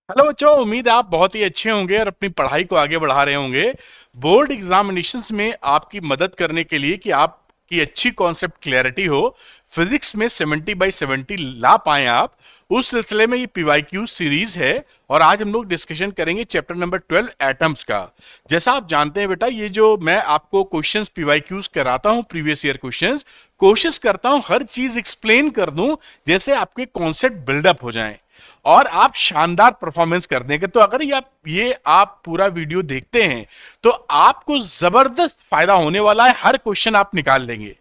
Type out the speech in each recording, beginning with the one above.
Hello बच्चों, उम्मीद है आप बहुत ही अच्छे होंगे और अपनी पढ़ाई को आगे बढ़ा रहे होंगे। बोर्ड एग्जामिनेशंस में आपकी मदद करने के लिए कि आपकी अच्छी कॉन्सेप्ट क्लैरिटी हो, फिजिक्स में 70/70 ला पाए आप, उस सिलसिले में ये पीवाईक्यू सीरीज है। और आज हम लोग डिस्कशन करेंगे चैप्टर नंबर 12 एटम्स का। जैसा आप जानते हैं बेटा, ये जो मैं आपको क्वेश्चंस पीवाईक्यूज कराता हूँ, प्रीवियस ईयर क्वेश्चंस, कोशिश करता हूँ हर चीज एक्सप्लेन कर दूं जैसे आपके कॉन्सेप्ट बिल्डअप हो जाएं और आप शानदार परफॉर्मेंस कर देंगे। तो अगर ये आप पूरा वीडियो देखते हैं तो आपको जबरदस्त फायदा होने वाला है, हर क्वेश्चन आप निकाल लेंगे।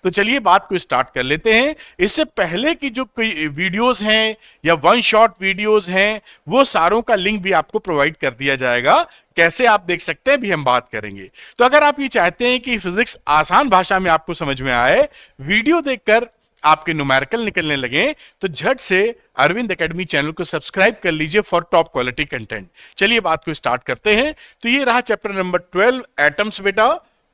तो चलिए बात को स्टार्ट कर लेते हैं। इससे पहले की जो कोई वीडियोस हैं या वन शॉट वीडियोस हैं, वो सारों का लिंक भी आपको प्रोवाइड कर दिया जाएगा। कैसे आप देख सकते हैं भी हम बात करेंगे। तो अगर आप ये चाहते हैं कि फिजिक्स आसान भाषा में आपको समझ में आए, वीडियो देखकर आपके न्यूमेरिकल निकलने लगे, तो झट से अरविंद एकेडमी चैनल को सब्सक्राइब कर लीजिए फॉर टॉप क्वालिटी कंटेंट। चलिए बात को स्टार्ट करते हैं। तो ये रहा चैप्टर नंबर 12 एटम्स बेटा,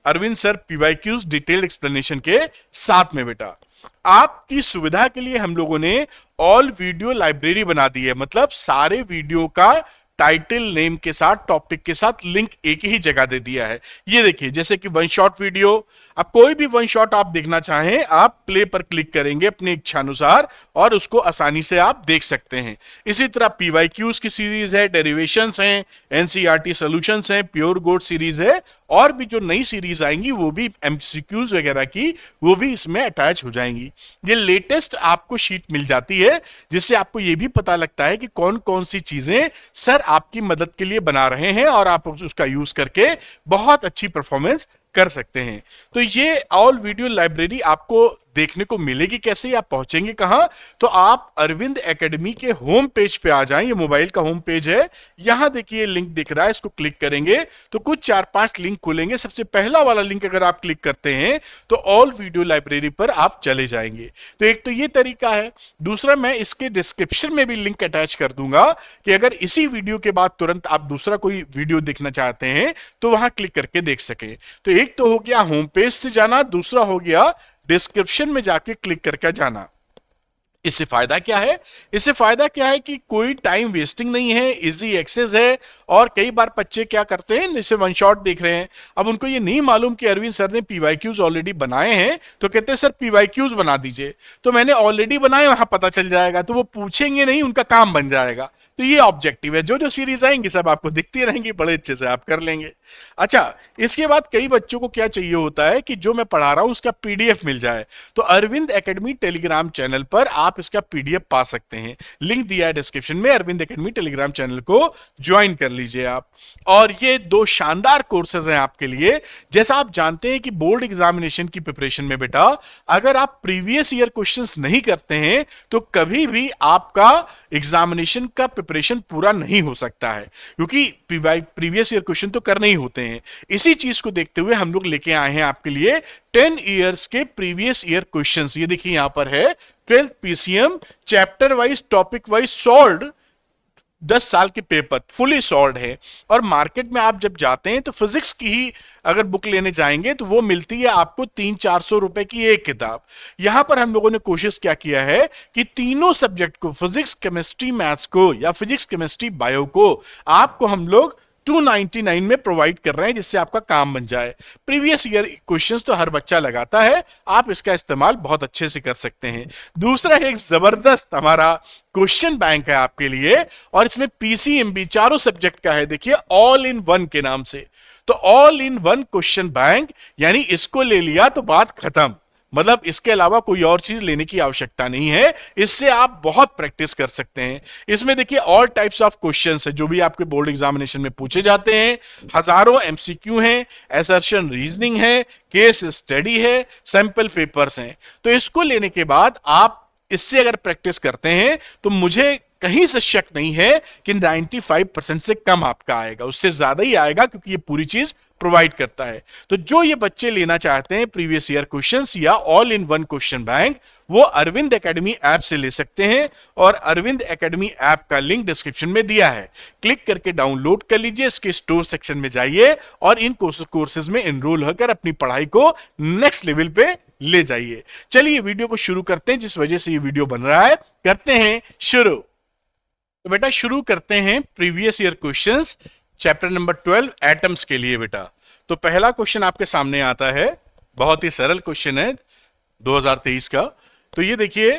Arvind sir PYQs detailed explanation के साथ में बेटा। आपकी सुविधा के लिए हम लोगों ने ऑल वीडियो लाइब्रेरी बना दी है, मतलब सारे वीडियो का टाइटल नेम के साथ, टॉपिक के साथ लिंक एक ही जगह दे दिया है। ये देखिए, जैसे कि वन शॉट वीडियो, अब कोई भी वन शॉट आप देखना चाहें, आप प्ले पर क्लिक करेंगे अपनी इच्छा अनुसार और उसको आसानी से आप देख सकते हैं। इसी तरह पीवाईक्यूज की सीरीज है, डेरिवेशंस हैं, एनसीईआरटी सॉल्यूशंस हैं, प्योर गोल्ड सीरीज है, और भी जो नई सीरीज आएंगी वो भी एमसीक्यूज वगैरह की, वो भी इसमें अटैच हो जाएंगी। ये लेटेस्ट आपको शीट मिल जाती है, जिससे आपको ये भी पता लगता है कि कौन कौन सी चीजें सर आपकी मदद के लिए बना रहे हैं और आप उसका यूज करके बहुत अच्छी परफॉर्मेंस कर सकते हैं। तो ये ऑल वीडियो लाइब्रेरी आपको देखने को मिलेगी कैसे, आप पहुंचेंगे कहां? तो आप अरविंद एकेडमी के होम पेज पे आ जाएं। ये मोबाइल का होम पेज है, यहां देखिए लिंक दिख रहा है, इसको क्लिक करेंगे तो कुछ 4-5 लिंक खुलेंगे। सबसे पहला वाला लिंक अगर आप क्लिक करते हैं तो ऑल वीडियो लाइब्रेरी पर आप चले जाएंगे। तो एक तो ये तरीका है। दूसरा, मैं इसके डिस्क्रिप्शन में भी लिंक अटैच कर दूंगा कि अगर इसी वीडियो के बाद तुरंत आप दूसरा कोई वीडियो देखना चाहते हैं तो वहां क्लिक करके देख सकें। तो एक तो हो गया होम पेज से जाना, दूसरा हो गया डिस्क्रिप्शन में जाके क्लिक करके जाना। इससे फायदा क्या है? इससे फायदा क्या है कि कोई टाइम वेस्टिंग नहीं है, इजी एक्सेस है। और कई बार बच्चे क्या करते हैं, जैसे वन शॉट देख रहे हैं, अब उनको ये नहीं मालूम कि अरविंद सर ने पीवाईक्यूज ऑलरेडी बनाए हैं, तो कहते हैं सर पीवाईक्यूज बना दीजिए। तो मैंने ऑलरेडी बनाए, वहां पता चल जाएगा, तो वो पूछेंगे नहीं, उनका काम बन जाएगा। तो ये ऑब्जेक्टिव है। जो जो सीरीज आएंगी सब आपको दिखती रहेंगी, बड़े अच्छे से आप कर लेंगे। अच्छा, इसके बाद कई बच्चों को क्या चाहिए होता है कि जो मैं पढ़ा रहा हूं उसका पीडीएफ मिल जाए। तो अरविंद एकेडमी टेलीग्राम चैनल पर आप इसका पीडीएफ पा सकते हैं। लिंक दिया है डिस्क्रिप्शन में, अरविंद एकेडमी टेलीग्राम चैनल को ज्वाइन कर लीजिए आप। और ये दो शानदार कोर्सेज हैं आपके लिए। जैसा आप जानते हैं कि बोर्ड एग्जामिनेशन की प्रिपरेशन में बेटा, अगर आप प्रीवियस ईयर क्वेश्चंस नहीं करते हैं तो कभी भी आपका एग्जामिनेशन का प्रिपरेशन पूरा नहीं हो सकता है, क्योंकि प्रीवियस ईयर क्वेश्चन तो करने ही होते हैं। इसी चीज को देखते हुए हम लोग लेके आए हैं आपके लिए 10 इयर्स के प्रीवियस ईयर क्वेश्चंस। ये देखिए यहां पर है 12th PCM, chapter wise, topic wise solved, 10 साल के पेपर फुली सॉल्व है। और मार्केट में आप जब जाते हैं तो फिजिक्स की ही अगर बुक लेने जाएंगे तो वो मिलती है आपको 300-400 रुपए की एक किताब। यहां पर हम लोगों ने कोशिश क्या किया है कि तीनों सब्जेक्ट को, फिजिक्स, केमिस्ट्री, मैथ्स को, या फिजिक्स, केमिस्ट्री, बायो को, आपको हम लोग 299 में प्रोवाइड कर रहे हैं, जिससे आपका काम बन जाए। प्रीवियस ईयर क्वेश्चंस तो हर बच्चा लगाता है, आप इसका इस्तेमाल बहुत अच्छे से कर सकते हैं। दूसरा एक जबरदस्त हमारा क्वेश्चन बैंक है आपके लिए, और इसमें पीसीएमबी चारों सब्जेक्ट का है, देखिए ऑल इन वन के नाम से। तो all in one question bank, यानी इसको ले लिया तो बात खत्म, मतलब इसके अलावा कोई और चीज लेने की आवश्यकता नहीं है। इससे आप बहुत प्रैक्टिस कर सकते हैं। इसमें देखिए ऑल टाइप्स ऑफ क्वेश्चंस है जो भी आपके बोर्ड एग्जामिनेशन में पूछे जाते हैं। हजारों एमसीक्यू हैं, असर्शन रीजनिंग है, केस स्टडी है, सैंपल पेपर्स हैं। तो इसको लेने के बाद आप इससे अगर प्रैक्टिस करते हैं तो मुझे कहीं से शक नहीं है कि 95% से कम आपका आएगा, उससे ज्यादा ही आएगा, क्योंकि ये पूरी चीज प्रोवाइड करता है। तो जो ये बच्चे लेना चाहते हैं प्रीवियस ईयर क्वेश्चंस या all in one question bank, वो अरविंद एकेडमी ऐप से ले सकते हैं। और अरविंद एकेडमी ऐप का लिंक डिस्क्रिप्शन में दिया है, क्लिक करके डाउनलोड कर लीजिए, इसके स्टोर सेक्शन में जाइए और इन कोर्सेज में एनरोल होकर अपनी पढ़ाई को नेक्स्ट लेवल पे ले जाइए। चलिए वीडियो को शुरू करते हैं। जिस वजह से ये वीडियो बन रहा है, करते हैं शुरू। तो बेटा शुरू करते हैं previous year questions chapter number 12 atoms के लिए बेटा। तो पहला क्वेश्चन आपके सामने आता है, बहुत ही सरल क्वेश्चन है 2023 का। तो ये देखिए,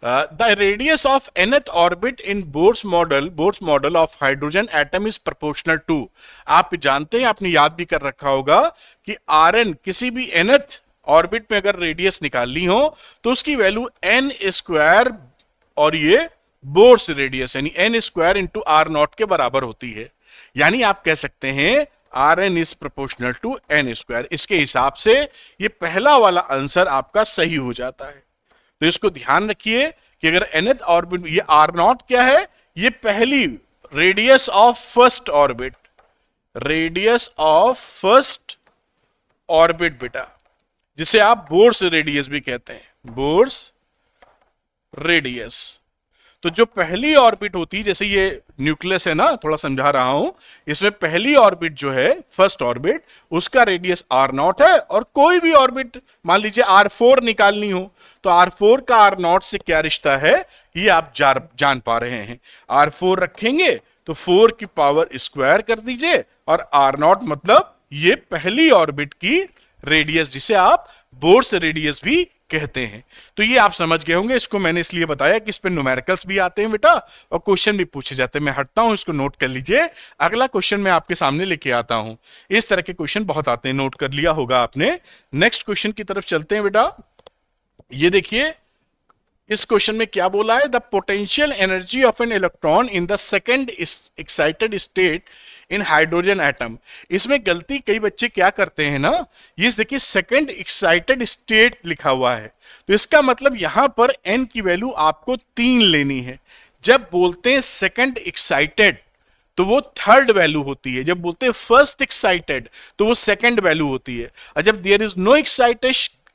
the radius of nth orbit in Bohr's model of hydrogen atom is proportional to. आप जानते हैं, आपने याद भी कर रखा होगा कि Rn किसी भी nth ऑर्बिट में अगर रेडियस निकालनी हो तो उसकी वैल्यू n स्क्वायर और ये बोर्स रेडियस यानी n square into are naught के बराबर होती है। यानी आप कह सकते हैं Rn is proportional to n square. इसके हिसाब से ये पहला वाला आंसर आपका सही हो जाता है। तो इसको ध्यान रखिए कि अगर nth ऑर्बिट, ये आर नॉट क्या है, ये पहली radius of first orbit, radius of first orbit बेटा, जिसे आप बोर्स रेडियस भी कहते हैं, बोर्स रेडियस। तो जो पहली ऑर्बिट होती है, जैसे ये न्यूक्लियस है ना, थोड़ा समझा रहा हूं, इसमें पहली ऑर्बिट जो है फर्स्ट ऑर्बिट, उसका रेडियस आर नॉट है। और कोई भी ऑर्बिट मान लीजिए R4 निकालनी हो तो R4 का आर नॉट से क्या रिश्ता है ये आप जान पा रहे हैं। R4 रखेंगे तो 4 की पावर स्क्वायर कर दीजिए और आर नॉट मतलब ये पहली ऑर्बिट की रेडियस, जिसे आप बोर्स रेडियस भी कहते हैं। तो ये आप समझ गए होंगे। इसको मैंने इसलिए बताया कि इस पे न्यूमेरिकल्स भी आते हैं बेटा और क्वेश्चन भी पूछे जाते हैं। मैं हटता हूं, इसको नोट कर लीजिए। अगला क्वेश्चन मैं आपके सामने लेके आता हूं। इस तरह के क्वेश्चन बहुत आते हैं, नोट कर लिया होगा आपने। नेक्स्ट क्वेश्चन की तरफ चलते हैं बेटा। ये देखिए, इस क्वेश्चन में क्या बोला है, the potential energy of N electron in the second excited state in hydrogen atom. इसमें गलती कई बच्चे क्या करते हैं ना, ये देखिए सेकेंड एक्साइटेड स्टेट लिखा हुआ है, तो इसका मतलब यहां पर n की वैल्यू आपको 3 लेनी है। जब बोलते हैं सेकेंड एक्साइटेड तो वो थर्ड वैल्यू होती है, जब बोलते हैं फर्स्ट एक्साइटेड तो वो सेकेंड वैल्यू होती है, और जब there is no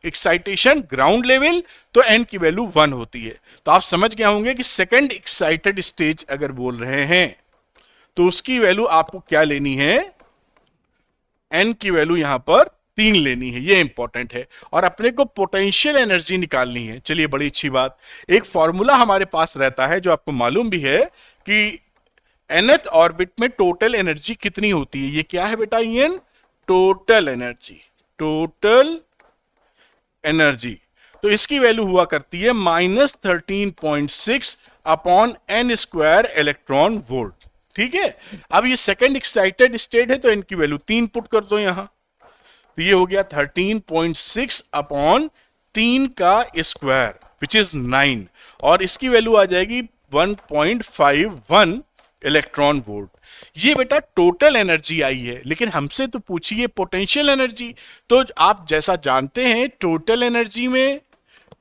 excitation ground level तो n की वैल्यू 1 होती है। तो आप समझ गए होंगे कि सेकेंड एक्साइटेड स्टेज अगर बोल रहे हैं तो उसकी वैल्यू आपको क्या लेनी है, n की वैल्यू यहां पर 3 लेनी है, ये इंपॉर्टेंट है। और अपने को पोटेंशियल एनर्जी निकालनी है। चलिए, बड़ी अच्छी बात, एक फॉर्मूला हमारे पास रहता है जो आपको मालूम भी है कि nth ऑर्बिट में टोटल एनर्जी कितनी होती है। ये क्या है बेटा, ये टोटल एनर्जी, टोटल एनर्जी। तो इसकी वैल्यू हुआ करती है -13.6 upon n square electron volt. ठीक है, अब ये सेकेंड एक्साइटेड स्टेट है तो इनकी वैल्यू 3 पुट कर दो यहां, तो ये हो गया 13.6 अपॉन 3 का स्क्वायर विच इज 9, और इसकी वैल्यू आ जाएगी 1.51 इलेक्ट्रॉन वोल्ट। ये बेटा टोटल एनर्जी आई है, लेकिन हमसे तो पूछिए पोटेंशियल एनर्जी। तो आप जैसा जानते हैं टोटल एनर्जी में,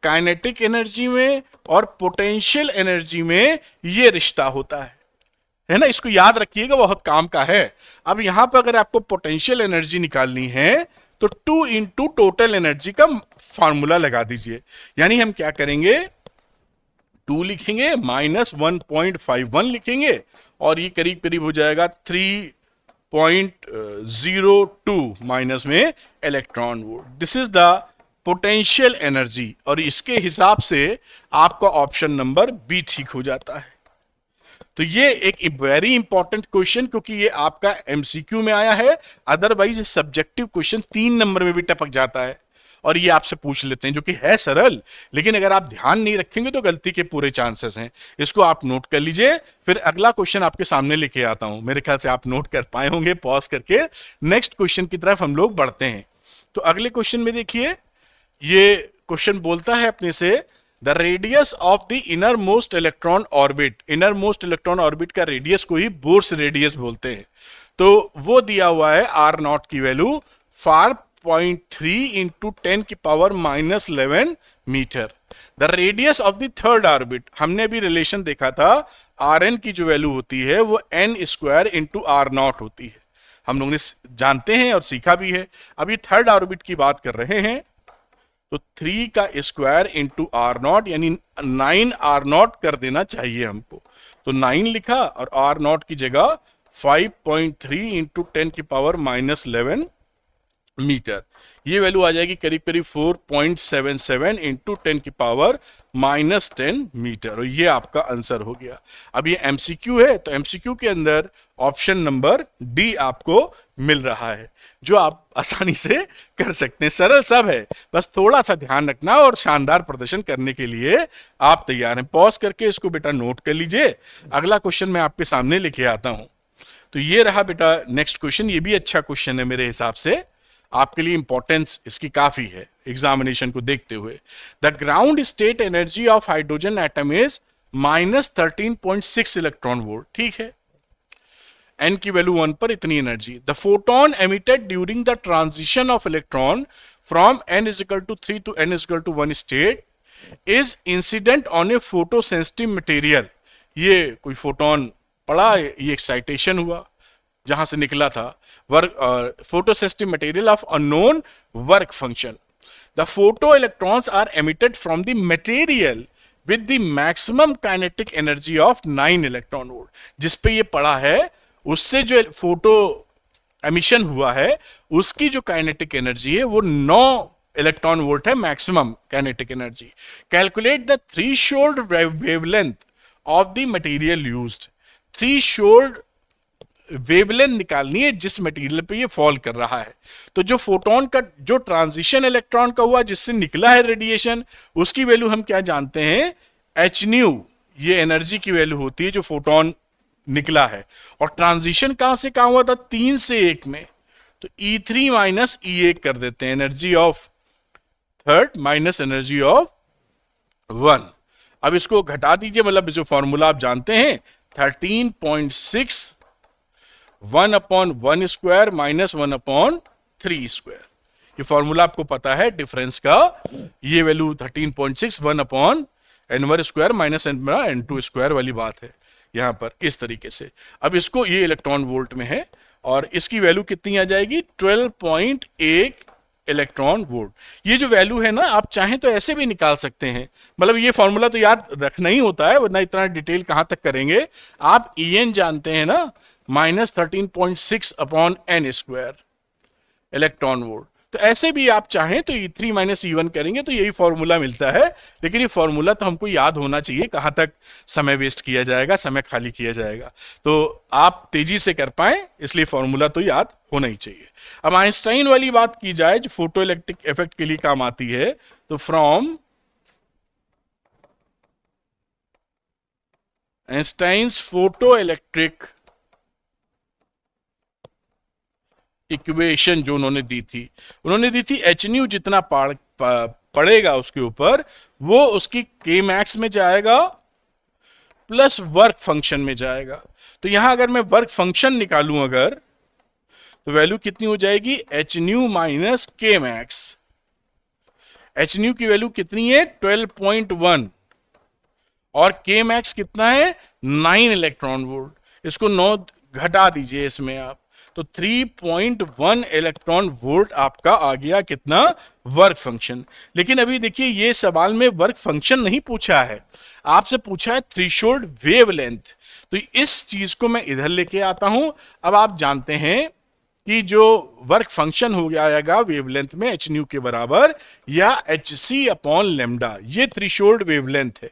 काइनेटिक एनर्जी में और पोटेंशियल एनर्जी में ये रिश्ता होता है ना। इसको याद रखिएगा, बहुत काम का है। अब यहां पर अगर आपको पोटेंशियल एनर्जी निकालनी है तो 2 इंटू टोटल एनर्जी का फॉर्मूला लगा दीजिए। यानी हम क्या करेंगे, 2 लिखेंगे माइनस 1.51 लिखेंगे और ये करीब करीब हो जाएगा 3.02 माइनस में electron volt. This is the potential energy, और इसके हिसाब से आपका ऑप्शन नंबर बी ठीक हो जाता है। तो ये एक वेरी इंपॉर्टेंट क्वेश्चन, क्योंकि ये आपका एमसीक्यू में आया है, अदरवाइज सब्जेक्टिव क्वेश्चन 3 नंबर में भी टपक जाता है और ये आपसे पूछ लेते हैं, जो कि है सरल, लेकिन अगर आप ध्यान नहीं रखेंगे तो गलती के पूरे चांसेस हैं। इसको आप नोट कर लीजिए। फिर अगला क्वेश्चन आपके सामने लेके आता हूं, मेरे ख्याल से आप नोट कर पाए होंगे। पॉज करके नेक्स्ट क्वेश्चन की तरफ हम लोग बढ़ते हैं। तो अगले क्वेश्चन में देखिए, ये क्वेश्चन बोलता है अपने से, the radius of the inner most electron orbit. Inner most electron orbit का रेडियस को ही बोर्स रेडियस बोलते हैं। तो वो दिया हुआ है आर नॉट की वैल्यू 4.3 इंटू 10 की power -11 metre. The radius of the third orbit, हमने भी रिलेशन देखा था, आर एन की जो वैल्यू होती है वो n square into are naught होती है। हम लोग जानते हैं और सीखा भी है। अब ये थर्ड ऑर्बिट की बात कर रहे हैं, तो 3 का स्क्वायर इंटू आर नॉट यानी 9 आर नॉट कर देना चाहिए हमको। तो 9 लिखा और आर नॉट की जगह 5.3 इंटू 10 की पावर -11 मीटर। ये वैल्यू आ जाएगी करीब करीब 4.77 इंटू 10 की पावर -10 मीटर, और ये आपका आंसर हो गया। अब ये एमसीक्यू है, तो एमसीक्यू के अंदर ऑप्शन नंबर डी आपको मिल रहा है, जो आप आसानी से कर सकते हैं। सरल सब है, बस थोड़ा सा ध्यान रखना और शानदार प्रदर्शन करने के लिए आप तैयार हैं। पॉज करके इसको बेटा नोट कर लीजिए। अगला क्वेश्चन मैं आपके सामने लेके आता हूं। तो ये रहा बेटा नेक्स्ट क्वेश्चन। ये भी अच्छा क्वेश्चन है मेरे हिसाब से, आपके लिए इंपॉर्टेंस इसकी काफी है एग्जामिनेशन को देखते हुए। The ground state energy of hydrogen atom is -13.6 electron volt. ठीक है, एन की वैल्यू 1 पर इतनी एनर्जी। The photon emitted during the transition of electron from n=3 to n=1 state is incident on a photosensitive material. ये कोई photon पड़ा, ये एक्साइटेशन हुआ जहां से निकला था, work photosensitive material of unknown work function. The photo electrons are emitted from the material with the maximum kinetic energy of 9 electron volt. जिस पे ये पड़ा है उससे जो फोटो एमिशन हुआ है उसकी जो काइनेटिक एनर्जी है वो 9 इलेक्ट्रॉन वोल्ट है, maximum kinetic energy. Calculate the threshold wavelength of the material used. Threshold wavelength निकालनी है जिस मटेरियल पे ये फॉल कर रहा है। तो जो फोटोन का जो ट्रांजिशन इलेक्ट्रॉन का हुआ जिससे निकला है रेडिएशन, उसकी वैल्यू हम क्या जानते हैं, एच न्यू। ये एनर्जी की वैल्यू होती है जो फोटोन निकला है। और ट्रांजिशन कहां से कहां हुआ था, 3 से 1 में, तो E3 माइनस E1 कर देते हैं, energy of third minus energy of 1। अब इसको घटा दीजिए, मतलब जो फॉर्मूला आप जानते हैं 13.6 1/1 स्क्वायर माइनस 1/3 स्क्वायर। ये फॉर्मूला आपको पता है डिफरेंस का। ये value 13.6 1/n1 square minus n2 square वाली बात है यहां पर, इस तरीके से। अब इसको ये इलेक्ट्रॉन वोल्ट में है और इसकी वैल्यू कितनी आ जाएगी, 12.1 इलेक्ट्रॉन वोल्ट। ये जो वैल्यू है ना, आप चाहें तो ऐसे भी निकाल सकते हैं, मतलब ये फॉर्मूला तो याद रखना ही होता है, वरना इतना डिटेल कहां तक करेंगे। आप En जानते हैं ना, -13.6/n स्क्वायर इलेक्ट्रॉन वोल्ट। तो ऐसे भी आप चाहें तो E3 माइनस E1 करेंगे तो यही फॉर्मूला मिलता है। लेकिन ये फॉर्मूला तो हमको याद होना चाहिए, कहां तक समय वेस्ट किया जाएगा, समय खाली किया जाएगा, तो आप तेजी से कर पाए, इसलिए फॉर्मूला तो याद होना ही चाहिए। अब आइंस्टाइन वाली बात की जाए जो फोटो इलेक्ट्रिक इफेक्ट के लिए काम आती है, तो from Einstein's photo electric equation जो उन्होंने दी थी एच न्यू जितना पड़ेगा उसके ऊपर, वो उसकी के मैक्स में जाएगा प्लस वर्क फंक्शन में जाएगा। तो यहां अगर मैं वर्क फंक्शन निकालूं अगर, तो वैल्यू कितनी हो जाएगी, एच न्यू माइनस के मैक्स। एच न्यू की वैल्यू कितनी है, 12.1, और के मैक्स कितना है, 9 इलेक्ट्रॉन वोल्ट। इसको 9 घटा दीजिए इसमें आप, तो 3.1 इलेक्ट्रॉन वोल्ट आपका आ गया कितना, वर्क फंक्शन। लेकिन अभी देखिए ये सवाल में वर्क फंक्शन नहीं पूछा है, आपसे पूछा है थ्रेशोल्ड वेवलेंथ। तो इस चीज को मैं इधर लेके आता हूं। अब आप जानते हैं कि जो वर्क फंक्शन हो जाएगा वेवलेंथ में एच न्यू के बराबर, या hc/λ, ये थ्रेशोल्ड वेवलेंथ है।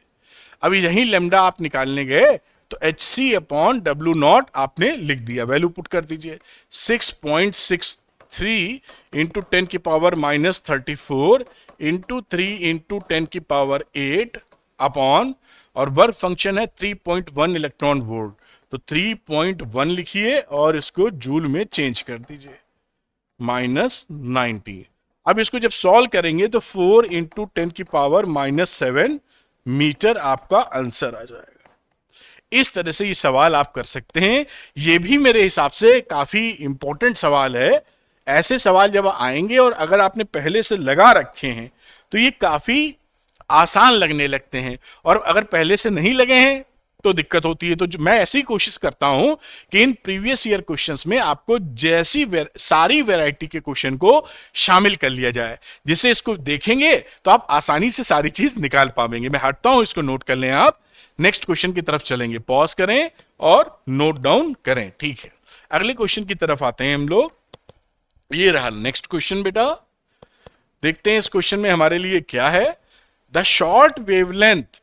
अभी यही लेमडा आप निकालने गए तो hc/W0 आपने लिख दिया, वैल्यू पुट कर दीजिए, 6.63 इंटू 10 की पावर -34 इंटू 3 इंटू 10 की पावर 8 अपॉन, और वर्क फंक्शन है 3.1 इलेक्ट्रॉन वोल्ट, तो 3.1 लिखिए और इसको जूल में चेंज कर दीजिए, -90। अब इसको जब सॉल्व करेंगे तो 4 इंटू 10 की पावर -7 मीटर आपका आंसर आ जाएगा। इस तरह से ये सवाल आप कर सकते हैं। ये भी मेरे हिसाब से काफी इंपॉर्टेंट सवाल है। ऐसे सवाल जब आएंगे और अगर आपने पहले से लगा रखे हैं तो ये काफी आसान लगने लगते हैं, और अगर पहले से नहीं लगे हैं तो दिक्कत होती है। तो मैं ऐसी कोशिश करता हूं कि इन प्रीवियस ईयर क्वेश्चंस में आपको जैसी सारी वैरायटी के क्वेश्चन को शामिल कर लिया जाए, जिससे इसको देखेंगे तो आप आसानी से सारी चीज निकाल पाएंगे। मैं हटता हूं, इसको नोट कर लें आप। नेक्स्ट क्वेश्चन की तरफ चलेंगे, पॉज करें और नोट डाउन करें, ठीक है। अगले क्वेश्चन की तरफ आते हैं हम लोग। ये रहा नेक्स्ट क्वेश्चन बेटा। देखते हैं इस क्वेश्चन में हमारे लिए क्या है। The short wavelength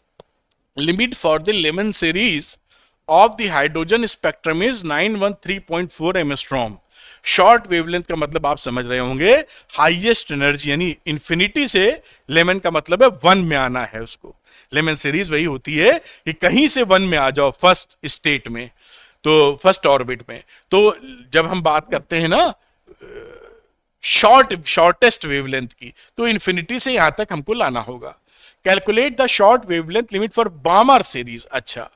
limit for the Lemon series of the hydrogen spectrum is 913.4 angstrom. Short wavelength का मतलब आप समझ रहे होंगे हाईएस्ट एनर्जी, यानी इंफिनिटी से लेमन का मतलब है वन में आना है उसको। लेमन सीरीज वही होती है कि कहीं से वन में आ जाओ फर्स्ट स्टेट में, तो फर्स्ट ऑर्बिट में। तो जब हम बात करते हैं ना शॉर्टेस्ट वेवलेंथ की, तो इंफिनिटी से यहां तक हमको लाना होगा। Calculate the short wavelength limit for बामर series. अच्छा,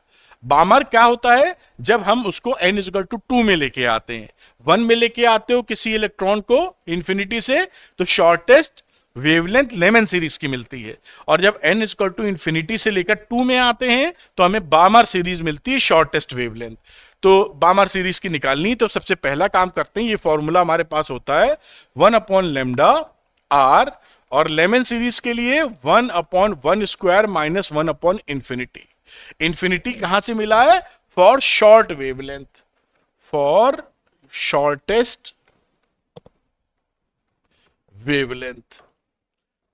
बामर क्या होता है? जब हम उसको n इक्वल टू 2 में लेके आते हैं, 1 में लेके आते हो किसी इलेक्ट्रॉन को इंफिनिटी से, तो शॉर्टेस्ट वेवलेंथ लेमन सीरीज की मिलती है। और जब n इक्वल टू इंफिनिटी से लेकर 2 में आते हैं तो हमें बामर सीरीज मिलती है, शॉर्टेस्ट वेवलेंथ। तो बामर सीरीज की निकालनी, तो सबसे पहला काम करते हैं, ये फॉर्मूला हमारे पास होता है 1/λ/r, और लेमन सीरीज के लिए 1/1² माइनस 1/इंफिनिटी। इंफिनिटी कहां से मिला है? For short wavelength, for shortest wavelength.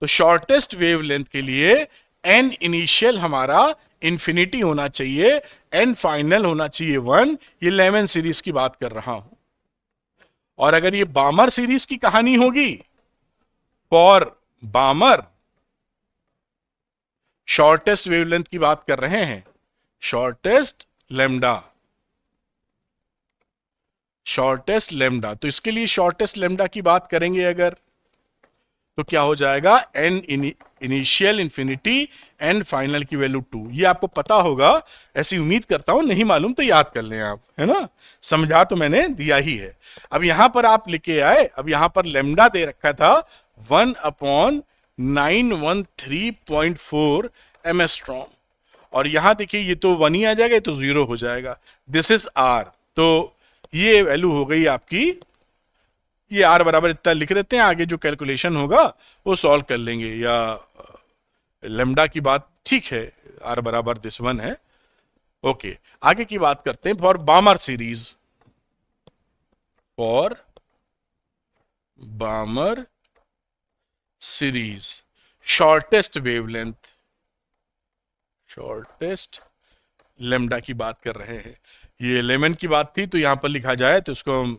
तो शॉर्टेस्ट वेवलेंथ के लिए n इनिशियल हमारा इंफिनिटी होना चाहिए, n फाइनल होना चाहिए 1। ये लेमन सीरीज की बात कर रहा हूं। और अगर ये बामर सीरीज की कहानी होगी, फॉर बामर शॉर्टेस्ट वेवलेंथ की बात कर रहे हैं, शॉर्टेस्ट लेमडा, शॉर्टेस्ट लेमडा। तो इसके लिए शॉर्टेस्ट लेमडा की बात करेंगे अगर, तो क्या हो जाएगा? n initial infinity, n final की वैल्यू 2। ये आपको पता होगा, ऐसी उम्मीद करता हूं। नहीं मालूम तो याद कर लें आप, है ना, समझा तो मैंने दिया ही है। अब यहां पर आप लिखे आए, अब यहां पर लेमडा दे रखा था 1/913.4 एमस्ट्रॉम, और यहां देखिए ये तो 1 ही आ जाएगा, ये तो 0 हो जाएगा। दिस इज r, तो ये वैल्यू हो गई आपकी, ये r बराबर इतना लिख देते हैं, आगे जो कैलकुलेशन होगा वो सॉल्व कर लेंगे। या लेमडा की बात ठीक है, r बराबर दिस 1 है। ओके, आगे की बात करते हैं for बामर series, for बामर series shortest wavelength, shortest lambda की बात कर रहे हैं। ये लेमन की बात थी, तो यहां पर लिखा जाए तो इसको हम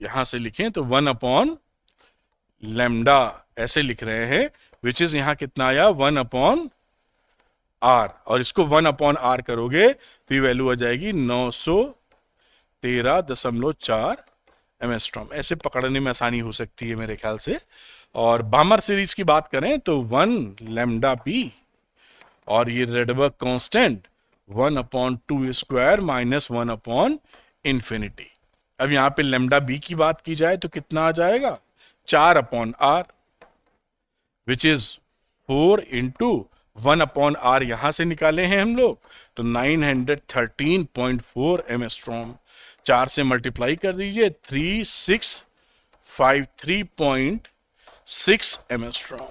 यहां से लिखें तो 1/λ ऐसे लिख रहे हैं, विच इज यहां कितना आया 1/r, और इसको 1/r करोगे तो ये वैल्यू आ जाएगी 913.4 एमस्ट्रॉम। ऐसे पकड़ने में आसानी हो सकती है मेरे ख्याल से। और बामर सीरीज की बात करें तो 1λ/b, और ये रेडबर्ग कांस्टेंट 1/2² माइनस 1/इंफिनिटी। अब यहां पे लेमडा बी की बात की जाए तो कितना आ जाएगा? 4/r, which is 4 into 1/r, यहां से निकाले हैं हम लोग, तो 913.4 एमस्ट्रॉम। 4 से मल्टीप्लाई कर दीजिए, 3653.6 एमस्ट्रॉम।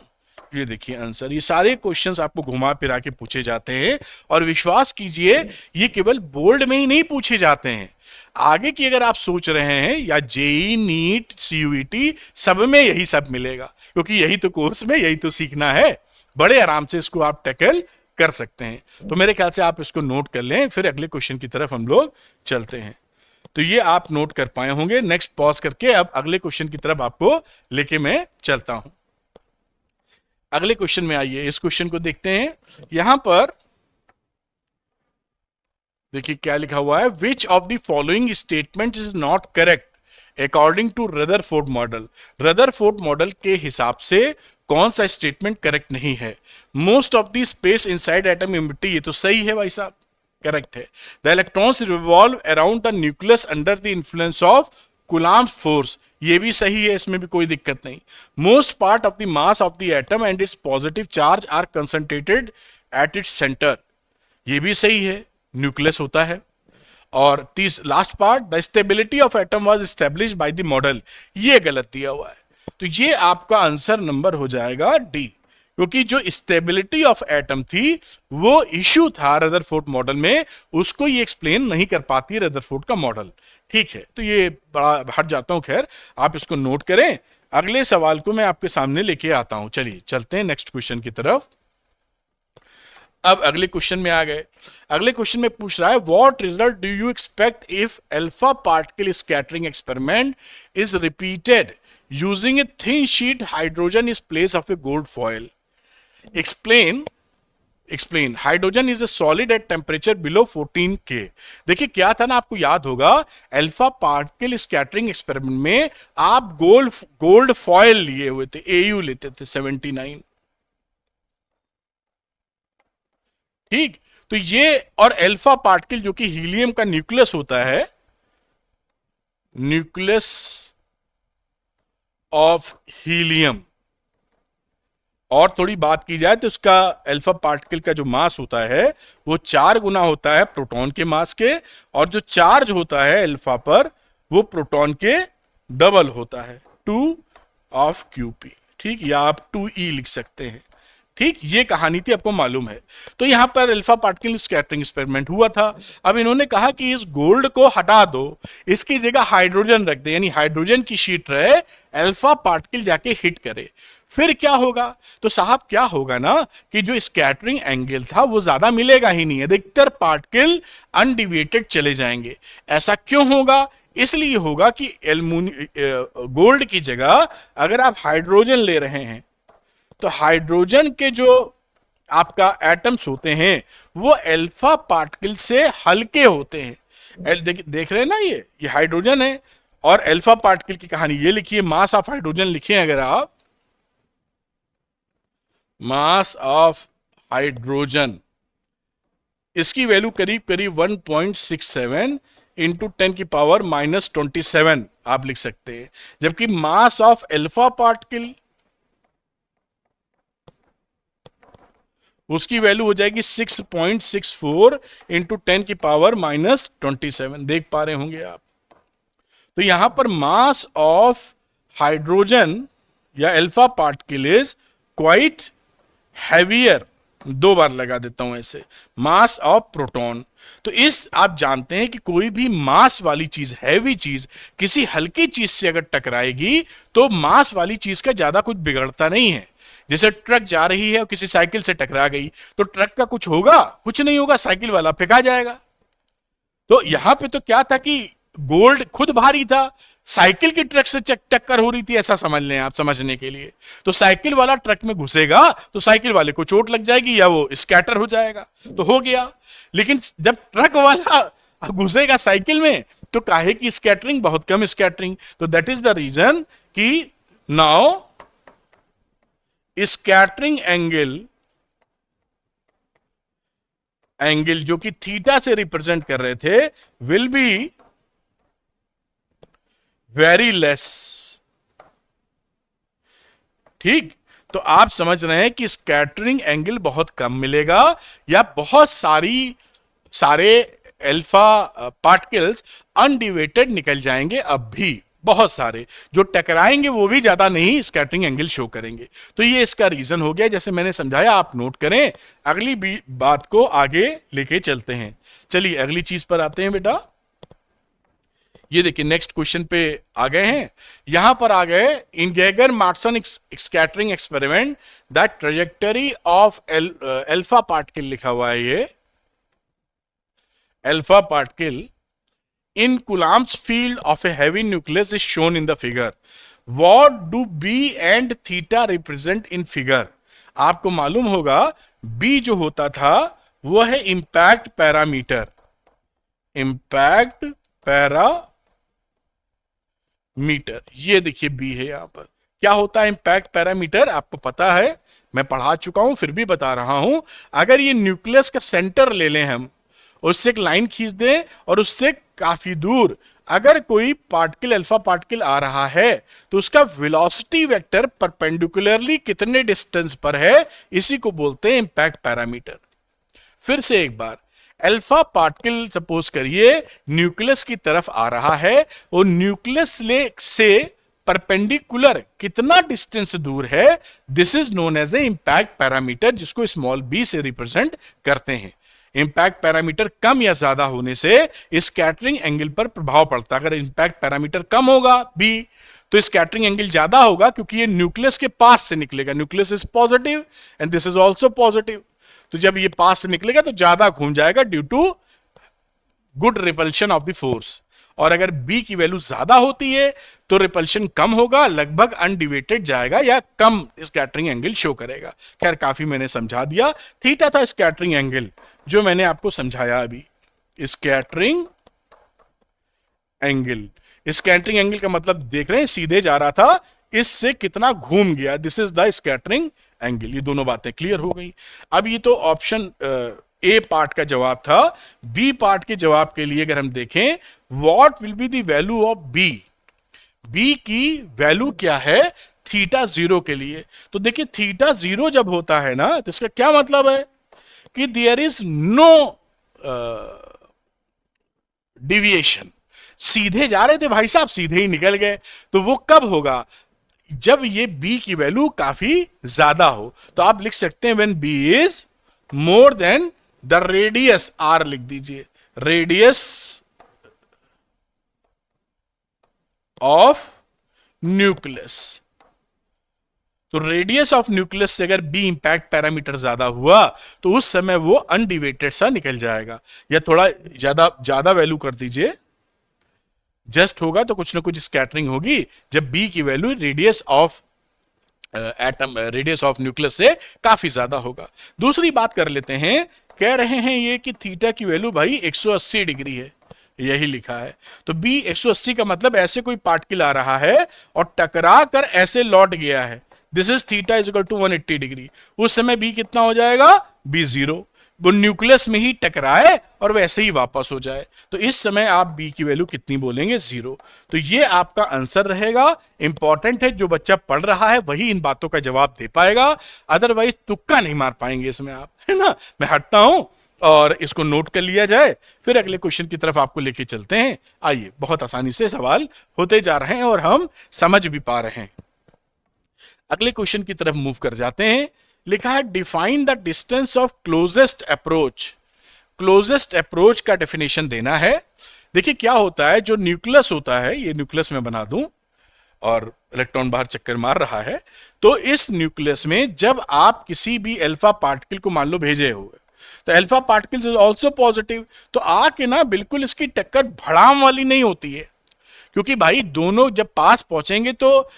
ये देखिए आंसर। ये सारे क्वेश्चंस आपको घुमा फिरा के पूछे जाते हैं, और विश्वास कीजिए ये केवल बोर्ड में ही नहीं पूछे जाते हैं, आगे की अगर आप सोच रहे हैं, या जेई, नीट, सीयूईटी, सब में यही सब मिलेगा, क्योंकि यही तो कोर्स में यही तो सीखना है। बड़े आराम से इसको आप टैकल कर सकते हैं। तो मेरे ख्याल से आप इसको नोट कर लें, फिर अगले क्वेश्चन की तरफ हम लोग चलते हैं। तो ये आप नोट कर पाए होंगे। नेक्स्ट पॉज करके अब अगले क्वेश्चन की तरफ आपको लेके मैं चलता हूं। अगले क्वेश्चन में आइए, इस क्वेश्चन को देखते हैं। यहां पर देखिए क्या लिखा हुआ है, which of the following statement is not correct according to Rutherford model. Rutherford model के हिसाब से कौन सा स्टेटमेंट करेक्ट नहीं है? Most of the space inside atom empty, ये तो सही है भाई साहब, करेक्ट है। The electrons revolve around the nucleus under the influence of Coulomb force, ये भी सही है, इसमें भी कोई दिक्कत नहीं। Most part of the mass of the atom and its positive charge are concentrated at its centre, ये भी सही है, न्यूक्लियस होता है। और last part, the stability of atom was established by the model, ये गलत दिया हुआ है। तो ये आपका आंसर नंबर हो जाएगा डी, क्योंकि जो स्टेबिलिटी ऑफ एटम थी वो इश्यू था रदरफोर्ड मॉडल में, उसको ये एक्सप्लेन नहीं कर पाती रदरफोर्ड का मॉडल। ठीक है, तो ये बड़ा हट जाता हूं, खैर आप इसको नोट करें। अगले सवाल को मैं आपके सामने लेके आता हूं। चलिए चलते हैं नेक्स्ट क्वेश्चन की तरफ। अब अगले क्वेश्चन में आ गए। अगले क्वेश्चन में पूछ रहा है what result do you expect if alpha particle scattering experiment is repeated using a thin sheet hydrogen is place of A gold foil. Explain hydrogen is a solid at temperature below 14 के। देखिए क्या था ना, आपको याद होगा alpha particle scattering experiment में आप गोल्ड फॉयल लिए हुए थे, एयू लेते थे 79। ठीक, तो ये और अल्फा पार्टिकल जो कि हीलियम का न्यूक्लियस होता है, न्यूक्लियस ऑफ हीलियम, और थोड़ी बात की जाए तो उसका अल्फा पार्टिकल का जो मास होता है वो 4 गुना होता है प्रोटॉन के मास के, और जो चार्ज होता है अल्फा पर वो प्रोटॉन के डबल होता है, 2 ऑफ क्यूपी। ठीक, या आप 2e लिख सकते हैं। ठीक, ये कहानी थी, आपको मालूम है। तो यहां पर अल्फा पार्टिकल स्कैटरिंग एक्सपेरिमेंट हुआ था। अब इन्होंने कहा कि इस गोल्ड को हटा दो, इसकी जगह हाइड्रोजन रख दे, यानी हाइड्रोजन की शीट रहे, अल्फा पार्टिकल जाके हिट करे। फिर क्या होगा? तो साहब क्या होगा ना कि जो स्कैटरिंग एंगल था वो ज्यादा मिलेगा ही नहीं, अधिकतर पार्टिकल अनडिविएटेड चले जाएंगे। ऐसा क्यों होगा? इसलिए होगा कि गोल्ड की जगह अगर आप हाइड्रोजन ले रहे हैं तो हाइड्रोजन के जो आपका एटम्स होते हैं वो अल्फा पार्टिकल से हल्के होते हैं। देख रहे हैं ना, ये हाइड्रोजन है और अल्फा पार्टिकल की कहानी ये लिखिए, मास ऑफ हाइड्रोजन लिखिए अगर आप, मास ऑफ हाइड्रोजन, इसकी वैल्यू करीब करीब 1.67 इंटू 10 की पावर -27 आप लिख सकते हैं, जबकि मास ऑफ अल्फा पार्टिकल उसकी वैल्यू हो जाएगी 6.64 इंटू 10 की पावर -27। देख पा रहे होंगे आप। तो यहां पर मास ऑफ हाइड्रोजन या alpha particle is quite heavier, 2 बार लगा देता हूं ऐसे, मास ऑफ प्रोटॉन। तो इस आप जानते हैं कि कोई भी मास वाली चीज, हैवी चीज किसी हल्की चीज से अगर टकराएगी तो मास वाली चीज का ज्यादा कुछ बिगड़ता नहीं है। जैसे ट्रक जा रही है और किसी साइकिल से टकरा गई तो ट्रक का कुछ होगा? कुछ नहीं होगा, साइकिल वाला फेंका जाएगा। तो यहां पे तो क्या था कि गोल्ड खुद भारी था, साइकिल की ट्रक से टक्कर हो रही थी, ऐसा समझ लें आप समझने के लिए। तो साइकिल वाला ट्रक में घुसेगा तो साइकिल वाले को चोट लग जाएगी या वो स्कैटर हो जाएगा, तो हो गया। लेकिन जब ट्रक वाला घुसेगा साइकिल में तो काहे की स्कैटरिंग, बहुत कम स्कैटरिंग। तो दैट इज द रीजन कि नाउ स्कैटरिंग एंगल जो कि थीटा से रिप्रेजेंट कर रहे थे विल बी वेरी लेस। ठीक, तो आप समझ रहे हैं कि स्कैटरिंग एंगल बहुत कम मिलेगा या बहुत सारे अल्फा पार्टिकल्स अनडिवेटेड निकल जाएंगे। अब भी बहुत सारे जो टकराएंगे वो भी ज्यादा नहीं स्कैटरिंग एंगल शो करेंगे। तो ये इसका रीजन हो गया, जैसे मैंने समझाया आप नोट करें। अगली बात को आगे लेके चलते हैं। चलिए अगली चीज पर आते हैं बेटा। ये देखिए नेक्स्ट क्वेश्चन पे आ गए हैं। यहां पर आ गए in Geiger Marsden scattering experiment that trajectory of alpha particle लिखा हुआ है, ये alpha particle in Coulomb's field of a heavy nucleus is shown in the figure. What do B and theta represent in figure? आपको मालूम होगा B जो होता था वो है इम्पैक्ट पैरामीटर, इम्पैक्ट पैरामीटर। ये देखिए B है यहां पर। क्या होता है इम्पैक्ट पैरामीटर? आपको पता है, मैं पढ़ा चुका हूं फिर भी बता रहा हूं। अगर ये न्यूक्लियस का सेंटर ले लें हम, उससे एक लाइन खींच दें और उससे काफी दूर अगर कोई पार्टिकल अल्फा पार्टिकल आ रहा है तो उसका वेलोसिटी वेक्टर परपेंडिकुलरली कितने डिस्टेंस पर है, इसी को बोलते हैं इम्पैक्ट पैरामीटर। फिर से एक बार, अल्फा पार्टिकल सपोज करिए न्यूक्लियस की तरफ आ रहा है, वो न्यूक्लियस से परपेंडिकुलर कितना डिस्टेंस दूर है, this is known as a impact parameter, जिसको स्मॉल बी से रिप्रेजेंट करते हैं। इंपैक्ट पैरामीटर कम या ज्यादा होने से स्कैटरिंग एंगल पर प्रभाव पड़ता है। अगर इंपैक्ट पैरामीटर कम होगा बी, तो स्कैटरिंग एंगल ज्यादा होगा, क्योंकि ये न्यूक्लियस के पास से निकलेगा। Nucleus is positive and this is also positive, तो जब ये पास से निकलेगा तो ज्यादा घूम जाएगा due to good repulsion of the force. और अगर बी की वैल्यू ज्यादा होती है तो रिपल्शन कम होगा, लगभग अनडिवेटेड जाएगा या कम स्कैटरिंग एंगल शो करेगा। खैर काफी मैंने समझा दिया। थीटा था स्कैटरिंग एंगल जो मैंने आपको समझाया अभी। स्कैटरिंग एंगल, स्कैटरिंग एंगल का मतलब देख रहे हैं सीधे जा रहा था, इससे कितना घूम गया, this is the scattering angle. ये दोनों बातें क्लियर हो गई। अब ये तो ऑप्शन ए पार्ट का जवाब था। बी पार्ट के जवाब के लिए अगर हम देखें, what will be the value of b, b की वैल्यू क्या है थीटा जीरो के लिए। तो देखिए थीटा जीरो जब होता है ना, तो इसका क्या मतलब है कि देयर इज नो डिविएशन। सीधे जा रहे थे भाई साहब, सीधे ही निकल गए। तो वो कब होगा, जब ये b की वैल्यू काफी ज्यादा हो। तो आप लिख सकते हैं when b is more than the radius r, लिख दीजिए रेडियस ऑफ न्यूक्लियस। तो रेडियस ऑफ न्यूक्लियस से अगर बी इंपैक्ट पैरामीटर ज्यादा हुआ तो उस समय वो अनडिवेटेड सा निकल जाएगा। या थोड़ा ज्यादा वैल्यू कर दीजिए, जस्ट होगा तो कुछ ना कुछ स्कैटरिंग होगी जब बी की value radius of atom, radius of nucleus से काफी ज्यादा होगा। दूसरी बात कर लेते हैं, कह रहे हैं ये कि थीटा की वैल्यू भाई 180 डिग्री है, यही लिखा है। तो बी 180 का मतलब ऐसे कोई पार्टिकल आ रहा है और टकरा कर ऐसे लौट गया है, this is theta is equal to 180 degree. उस समय बी कितना हो जाएगा, बी जीरो। वो न्यूक्लियस में ही टकराए और वैसे ही वापस हो जाए, तो इस समय आप बी की वैल्यू कितनी बोलेंगे, जीरो। तो ये आपका आंसर रहेगा। इंपॉर्टेंट है, जो बच्चा पढ़ रहा है वही इन बातों का जवाब दे पाएगा, अदरवाइज तुक्का नहीं मार पाएंगे इसमें आप, है ना। मैं हटता हूं और इसको नोट कर लिया जाए, फिर अगले क्वेश्चन की तरफ आपको लेके चलते हैं। आइए, बहुत आसानी से सवाल होते जा रहे हैं और हम समझ भी पा रहे हैं। अगले क्वेश्चन की तरफ मूव कर जाते हैं। लिखा है define the distance of closest approach. Closest approach का डेफिनेशन देना है। देखिए क्या होता है, जो न्यूक्लियस होता है, ये न्यूक्लियस में बना दूं और इलेक्ट्रॉन बाहर चक्कर मार रहा है, तो इस न्यूक्लियस में जब आप किसी भी अल्फा पार्टिकल को मान लो भेजे हुए, तो alpha particles is also positive, तो आके ना बिल्कुल इसकी टक्कर भड़ाम वाली नहीं होती है, क्योंकि भाई दोनों जब पास पहुंचेंगे तो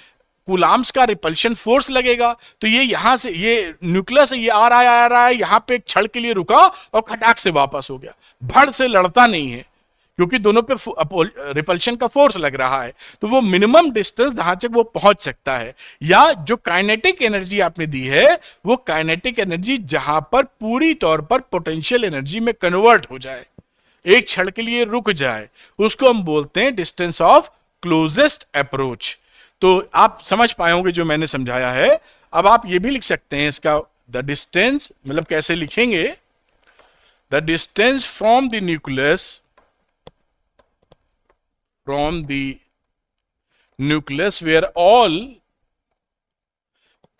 कूलाम्स का रिपल्शन फोर्स लगेगा। तो ये यहां से, ये न्यूक्लियस ये आ रहा है, यहां पे एक क्षण के लिए रुका और खटाक से वापस हो गया, भड़ से लड़ता नहीं है, क्योंकि दोनों पे रिपल्शन का फोर्स लग रहा है। तो वो मिनिमम डिस्टेंस जहां तक वो पहुंच सकता है, या जो काइनेटिक एनर्जी आपने दी है, वो काइनेटिक एनर्जी जहां पर पूरी तौर पर पोटेंशियल एनर्जी में कन्वर्ट हो जाए, एक क्षण के लिए रुक जाए, उसको हम बोलते हैं डिस्टेंस ऑफ क्लोजेस्ट अप्रोच। तो आप समझ पाए होंगे जो मैंने समझाया है। अब आप ये भी लिख सकते हैं इसका, द डिस्टेंस, मतलब कैसे लिखेंगे, the distance from the nucleus, from the nucleus where all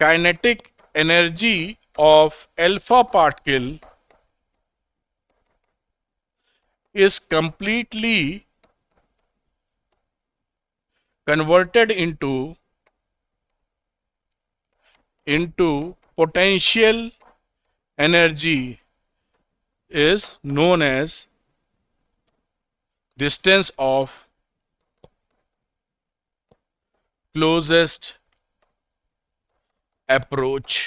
kinetic energy of alpha particle is completely converted into potential energy is known as distance of closest approach।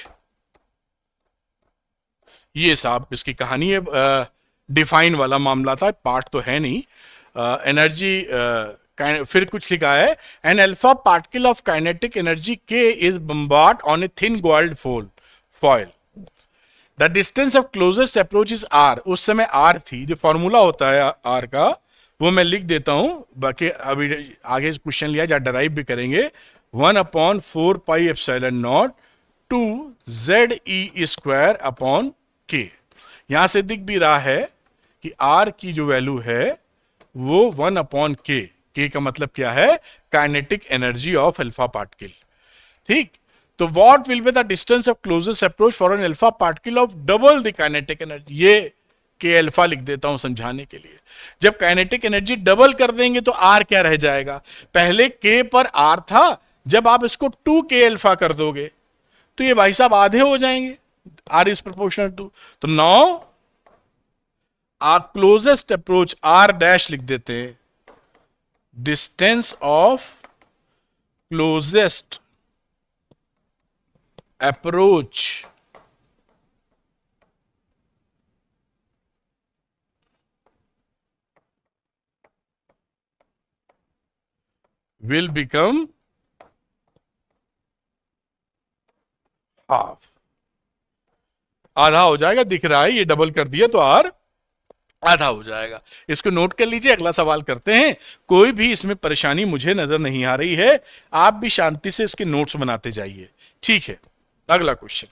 ये साहब इसकी कहानी है। डिफाइन वाला मामला था, पार्ट तो है नहीं। एनर्जी फिर कुछ लिखा है, an alpha particle of kinetic energy K is bombard on a thin gold foil, the distance of closest approach is R. उस समय आर थी, जो फॉर्मूला होता है आर का वो मैं लिख देता हूं, बाकी अभी आगे क्वेश्चन लिया जा डराइव भी करेंगे। 1/4 pi epsilon naught two ZE square upon k. यहां से दिख भी रहा है कि आर की जो वैल्यू है वो 1/k के का मतलब क्या है, kinetic energy of alpha particle. ठीक, तो what will be the distance of closest approach for an alpha particle of double the kinetic energy. ये के अल्फा लिख देता हूं समझाने के लिए। जब काइनेटिक एनर्जी डबल कर देंगे तो आर क्या रह जाएगा, पहले के पर आर था, जब आप इसको 2 के अल्फा कर दोगे तो ये भाई साहब आधे हो जाएंगे, आर इज प्रोपोर्शनल टू। तो नाउ आ क्लोजेस्ट अप्रोच आर डैश लिख देते हैं, distance of closest approach will become half, आधा हो जाएगा। दिख रहा है ये डबल कर दिया तो आर आधा हो जाएगा। इसको नोट कर लीजिए, अगला सवाल करते हैं। कोई भी इसमें परेशानी मुझे नजर नहीं आ रही है, आप भी शांति से इसके नोट्स बनाते जाइए, ठीक है। अगला क्वेश्चन,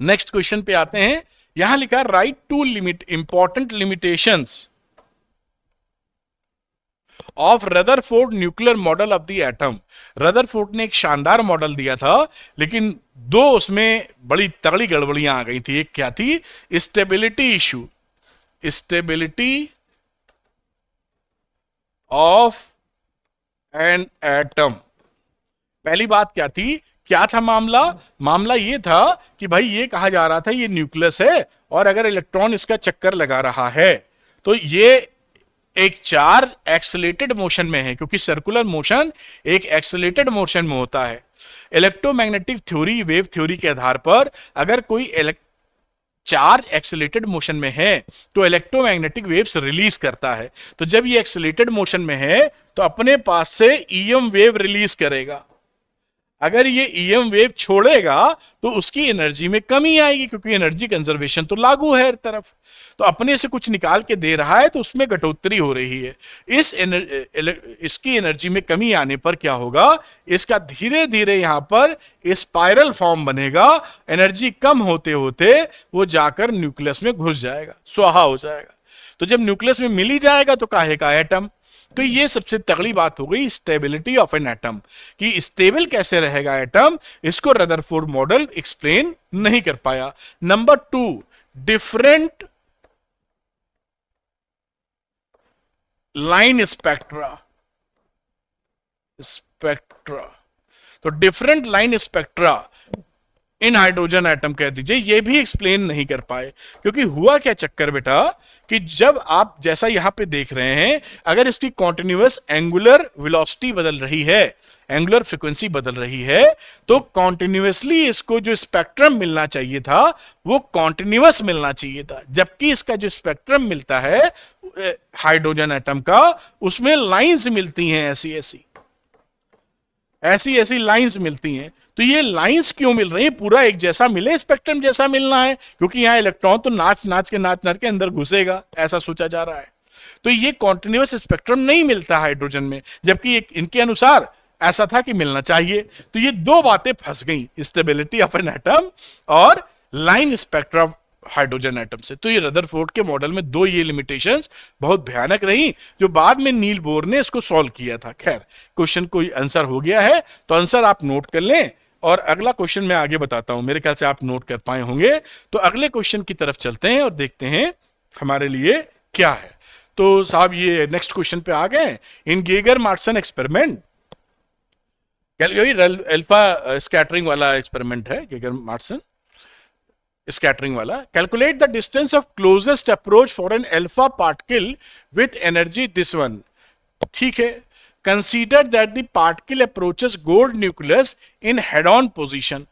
नेक्स्ट क्वेश्चन पे आते हैं। यहां लिखा write to limit important limitations of Rutherford nuclear model of the atom. Rutherford ने एक शानदार मॉडल दिया था, लेकिन दो उसमें बड़ी तगड़ी गड़बड़ियां आ गई थी। एक क्या थी, stability issue, stability of an atom. पहली बात क्या थी, क्या था मामला, मामला ये था कि भाई ये कहा जा रहा था ये न्यूक्लियस है और अगर इलेक्ट्रॉन इसका चक्कर लगा रहा है तो ये एक चार्ज एक्सेलेटेड मोशन में है, क्योंकि सर्कुलर मोशन एक एक्सेलेटेड मोशन में होता है। इलेक्ट्रोमैग्नेटिक थ्योरी, वेव थ्योरी के आधार पर अगर कोई चार्ज एक्सेलेटेड मोशन में है तो इलेक्ट्रोमैग्नेटिक वेव्स रिलीज करता है। तो जब ये एक्सेलेटेड मोशन में है तो अपने पास से ईएम वेव रिलीज करेगा। अगर ये ईएम वेव छोड़ेगा तो उसकी एनर्जी में कमी आएगी, क्योंकि एनर्जी कंजर्वेशन तो लागू है हर तरफ। तो अपने से कुछ निकाल के दे रहा है तो उसमें घटोत्तरी हो रही है। इसकी एनर्जी में कमी आने पर क्या होगा, इसका धीरे धीरे यहां पर स्पाइरल फॉर्म बनेगा। एनर्जी कम होते होते वो जाकर न्यूक्लियस में घुस जाएगा, स्वाहा हो जाएगा। तो जब न्यूक्लियस में मिल ही जाएगा तो काहे का एटम। तो ये सबसे तगड़ी बात हो गई स्टेबिलिटी ऑफ एन एटम, कि स्टेबल कैसे रहेगा एटम, इसको रदरफोर्ड मॉडल एक्सप्लेन नहीं कर पाया। नंबर 2, डिफरेंट लाइन स्पेक्ट्रा, तो डिफरेंट लाइन स्पेक्ट्रा इन हाइड्रोजन एटम कह दीजिए, ये भी एक्सप्लेन नहीं कर पाए। क्योंकि हुआ क्या चक्कर बेटा, कि जब आप जैसा यहां पे देख रहे हैं, अगर इसकी कॉन्टिन्यूअस एंगुलर वेलोसिटी बदल रही है, एंगुलर फ्रीक्वेंसी बदल रही है, तो कॉन्टिन्यूअसली इसको जो स्पेक्ट्रम मिलना चाहिए था वो कॉन्टिन्यूअस मिलना चाहिए था। जबकि इसका जो स्पेक्ट्रम मिलता है हाइड्रोजन एटम का, उसमें लाइंस मिलती हैं, ऐसी ऐसी लाइंस मिलती हैं। तो ये लाइंस क्यों मिल रही हैं, पूरा एक जैसा मिले, स्पेक्ट्रम जैसा मिलना है, क्योंकि यहां इलेक्ट्रॉन तो नाच नाच के अंदर घुसेगा, ऐसा सोचा जा रहा है। तो ये कॉन्टिन्यूअस स्पेक्ट्रम नहीं मिलता हाइड्रोजन में, जबकि इनके अनुसार ऐसा था कि मिलना चाहिए। तो ये दो बातें फंस गई, स्टेबिलिटी ऑफ एन एटम और लाइन स्पेक्ट्रम हाइड्रोजन एटम से। तो ये रदरफोर्ड के मॉडल में दो ये लिमिटेशंस बहुत भयानक रही, जो बाद में नील बोर ने इसको सॉल्व किया था। खैर, क्वेश्चन को आंसर हो गया है, तो आंसर आप नोट कर लें और अगला क्वेश्चन मैं आगे बताता हूं। मेरे ख्याल से आप नोट कर पाए होंगे। तो अगले क्वेश्चन की तरफ चलते हैं और देखते हैं हमारे लिए क्या है। तो साहब ये नेक्स्ट क्वेश्चन पे आ गए। In Geiger Marsden experiment, alpha scattering वाला एक्सपेरिमेंट है, गेगर मार्टसन स्कैटरिंग वाला। Calculate the distance of closest approach for an alpha particle with energy this one. ठीक है, consider that the particle approaches gold nucleus in head on position.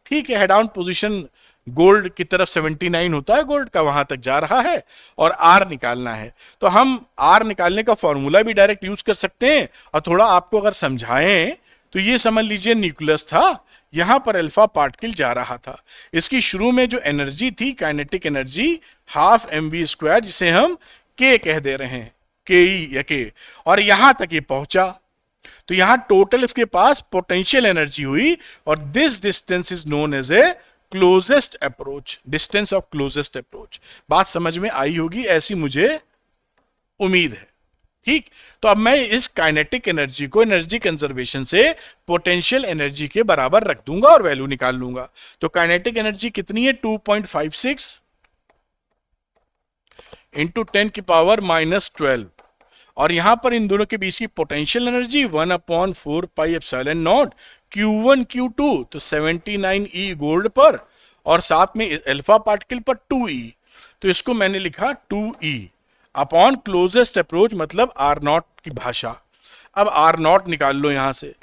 ठीक है, head on position gold की तरफ 79 होता है gold का, वहां तक जा रहा है और आर निकालना है। तो हम आर निकालने का फॉर्मूला भी डायरेक्ट यूज कर सकते हैं, और थोड़ा आपको अगर समझाएं तो ये समझ लीजिए न्यूक्लियस था, यहां पर अल्फा पार्टिकल जा रहा था। इसकी शुरू में जो एनर्जी थी, काइनेटिक एनर्जी, हाफ mv², जिसे हम के कह दे रहे हैं, के या के, और यहां तक ये पहुंचा। तो यहां टोटल इसके पास पोटेंशियल एनर्जी हुई, और this distance is known as a closest approach, distance of closest approach. बात समझ में आई होगी, ऐसी मुझे उम्मीद है। ठीक, तो अब मैं इस काइनेटिक एनर्जी को एनर्जी कंजर्वेशन से पोटेंशियल एनर्जी के बराबर रख दूंगा और वैल्यू निकाल लूंगा। तो काइनेटिक एनर्जी कितनी है, 2.56 इंटू 10 की पावर -12, और यहां पर इन दोनों के बीच की potential energy 1/4 pi epsilon not Q1 Q2, तो 79 E गोल्ड पर, और साथ में अल्फा पार्टिकल पर 2E, तो इसको मैंने लिखा 2E अपॉन क्लोजेस्ट अप्रोच, मतलब R0 की भाषा। अब R0 निकाल लो यहां से,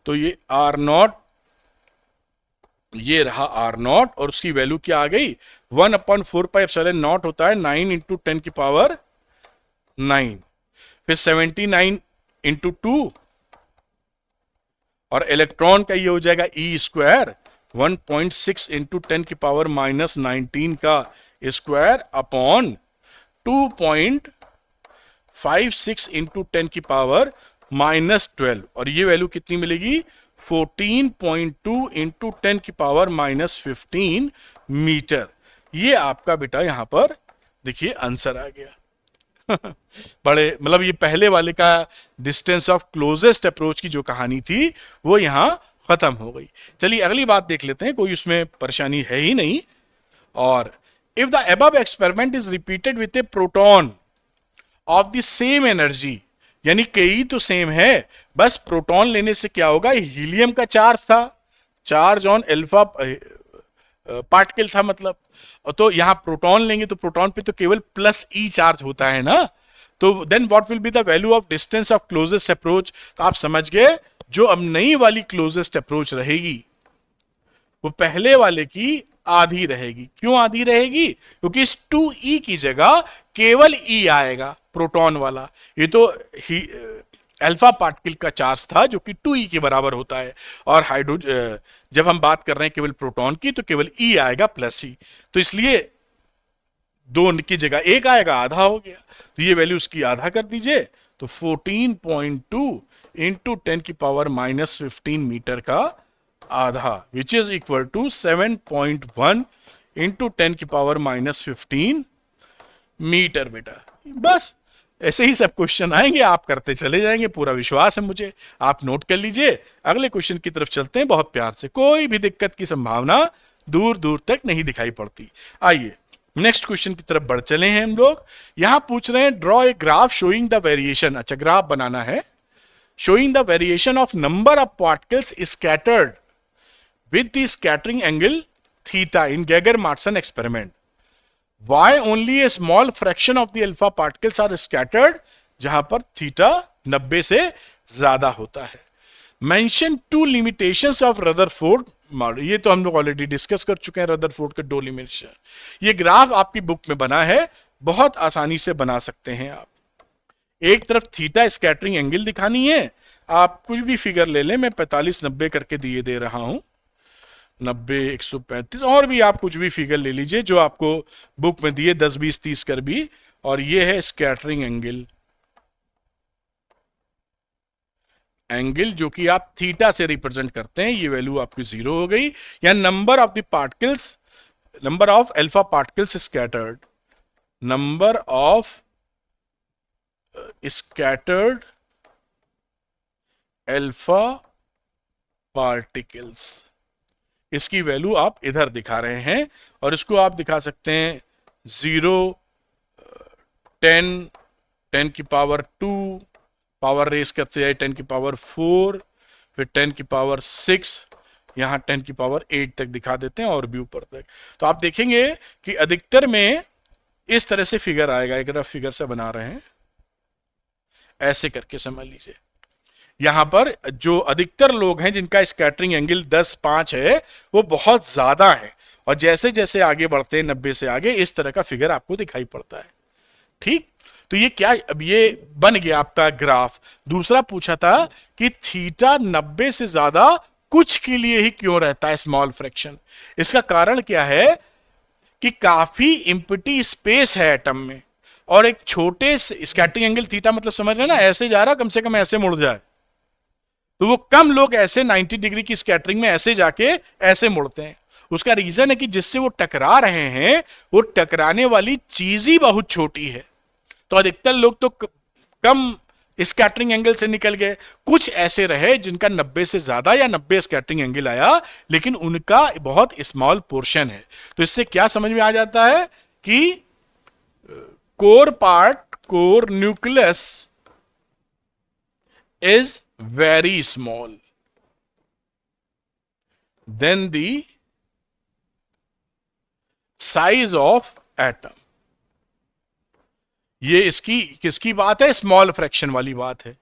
तो ये R0, ये रहा R0, और उसकी वैल्यू क्या आ गई, 1/4 पाई एप्सिलॉन नॉट होता है 9 इंटू 10 की पावर 9, फिर 79 इंटू 2, और इलेक्ट्रॉन का ये हो जाएगा E स्क्वायर 1.6 इंटू 10 की पावर -19 का स्क्वायर अपॉन 2.56 इंटू 10 की पावर -12, और ये वैल्यू कितनी मिलेगी, 14.2 इंटू 10 की पावर -15 मीटर। ये आपका बेटा यहां पर देखिए आंसर आ गया। बड़े, मतलब ये पहले वाले का डिस्टेंस ऑफ क्लोजेस्ट अप्रोच की जो कहानी थी वो यहां खत्म हो गई। चलिए अगली बात देख लेते हैं, कोई उसमें परेशानी है ही नहीं। और if the above experiment is repeated with A proton of the same energy, यानी कई तो सेम है, बस प्रोटॉन लेने से क्या होगा, हीलियम का चार्ज था, चार्ज ऑन अल्फा पार्टिकल था मतलब, तो यहां प्रोटॉन लेंगे तो प्रोटॉन पे तो केवल +E चार्ज होता है ना, तो then what will be the value of distance of closest approach. तो आप समझ गए, जो अब नई वाली क्लोजेस्ट अप्रोच रहेगी वो पहले वाले की आधी रहेगी। क्यों आधी रहेगी, क्योंकि इस 2E की जगह केवल E आएगा, प्रोटॉन वाला। ये तो अल्फा पार्टिकल का चार्ज था जो कि 2E के बराबर होता है, और जब हम बात कर रहे हैं केवल प्रोटॉन की तो केवल E आएगा +E, तो इसलिए 2 की जगह 1 आएगा, आधा हो गया। तो ये वैल्यू उसकी आधा कर दीजिए, तो 14.2 इंटू 10 की पावर -15 मीटर का आधा, which is equal to 7.1 into 10 की पावर -15 मीटर। बेटा बस ऐसे ही सब क्वेश्चन आएंगे, आप करते चले जाएंगे, पूरा विश्वास है मुझे। आप नोट कर लीजिए, अगले क्वेश्चन की तरफ चलते हैं बहुत प्यार से, कोई भी दिक्कत की संभावना दूर दूर तक नहीं दिखाई पड़ती। आइए नेक्स्ट क्वेश्चन की तरफ बढ़ चले हैं हम लोग। यहां पूछ रहे हैं draw a graph showing the variation, अच्छा ग्राफ बनाना है, showing the variation of number of particles scattered with the scattering angle theta in Geiger-Marson experiment. Why only a small fraction of the alpha particles are scattered, जहां पर theta 90 से ज्यादा होता है। Mention two limitations of Rutherford model, ये तो हम लोग ऑलरेडी डिस्कस कर चुके हैं, रदरफोर्ड के 2 लिमिटेशन। ये ग्राफ आपकी बुक में बना है, बहुत आसानी से बना सकते हैं आप। एक तरफ थीटा स्कैटरिंग एंगल दिखानी है, आप कुछ भी फिगर ले लें, मैं 45-90 करके दिए दे रहा हूं, 90, 135, और भी आप कुछ भी फिगर ले लीजिए जो आपको बुक में दिए, 10, 20, 30 कर भी, और ये है स्कैटरिंग एंगल, एंगल जो कि आप थीटा से रिप्रेजेंट करते हैं। ये वैल्यू आपकी 0 हो गई। या number of the particles, number of alpha particles scattered, number of scattered alpha particles, इसकी वैल्यू आप इधर दिखा रहे हैं, और इसको आप दिखा सकते हैं 0, 10, 10 की पावर 2, पावर रेस करते हैं 10 की पावर 4, फिर 10 की पावर 6, यहां 10 की पावर 8 तक दिखा देते हैं, और भी ऊपर तक। तो आप देखेंगे कि अधिकतर में इस तरह से फिगर आएगा। एक तरफ फिगर से बना रहे हैं, ऐसे करके समझ लीजिए। यहां पर जो अधिकतर लोग हैं जिनका स्कैटरिंग एंगल 10, 5 है, वो बहुत ज्यादा है, और जैसे जैसे आगे बढ़ते हैं 90 से आगे, इस तरह का फिगर आपको दिखाई पड़ता है। ठीक, तो ये क्या, अब ये बन गया आपका ग्राफ। दूसरा पूछा था कि थीटा 90 से ज्यादा कुछ के लिए ही क्यों रहता है, स्मॉल फ्रैक्शन। इसका कारण क्या है कि काफी इम्पिटी स्पेस है एटम में, और एक छोटे स्कैटरिंग एंगल थीटा मतलब समझ रहे हैं ना, ऐसे जा रहा, कम से कम ऐसे मुड़ जाए, तो वो कम लोग ऐसे 90 डिग्री की स्कैटरिंग में ऐसे जाके ऐसे मुड़ते हैं। उसका रीजन है कि जिससे वो टकरा रहे हैं, वो टकराने वाली चीज ही बहुत छोटी है। तो अधिकतर लोग तो कम स्कैटरिंग एंगल से निकल गए। कुछ ऐसे रहे जिनका 90 से ज्यादा या 90 स्कैटरिंग एंगल आया, लेकिन उनका बहुत स्मॉल पोर्शन है। तो इससे क्या समझ में आ जाता है कि core part, core nucleus is very small than the size of atom. ये इसकी किसकी बात है? स्मॉल फ्रैक्शन वाली बात है।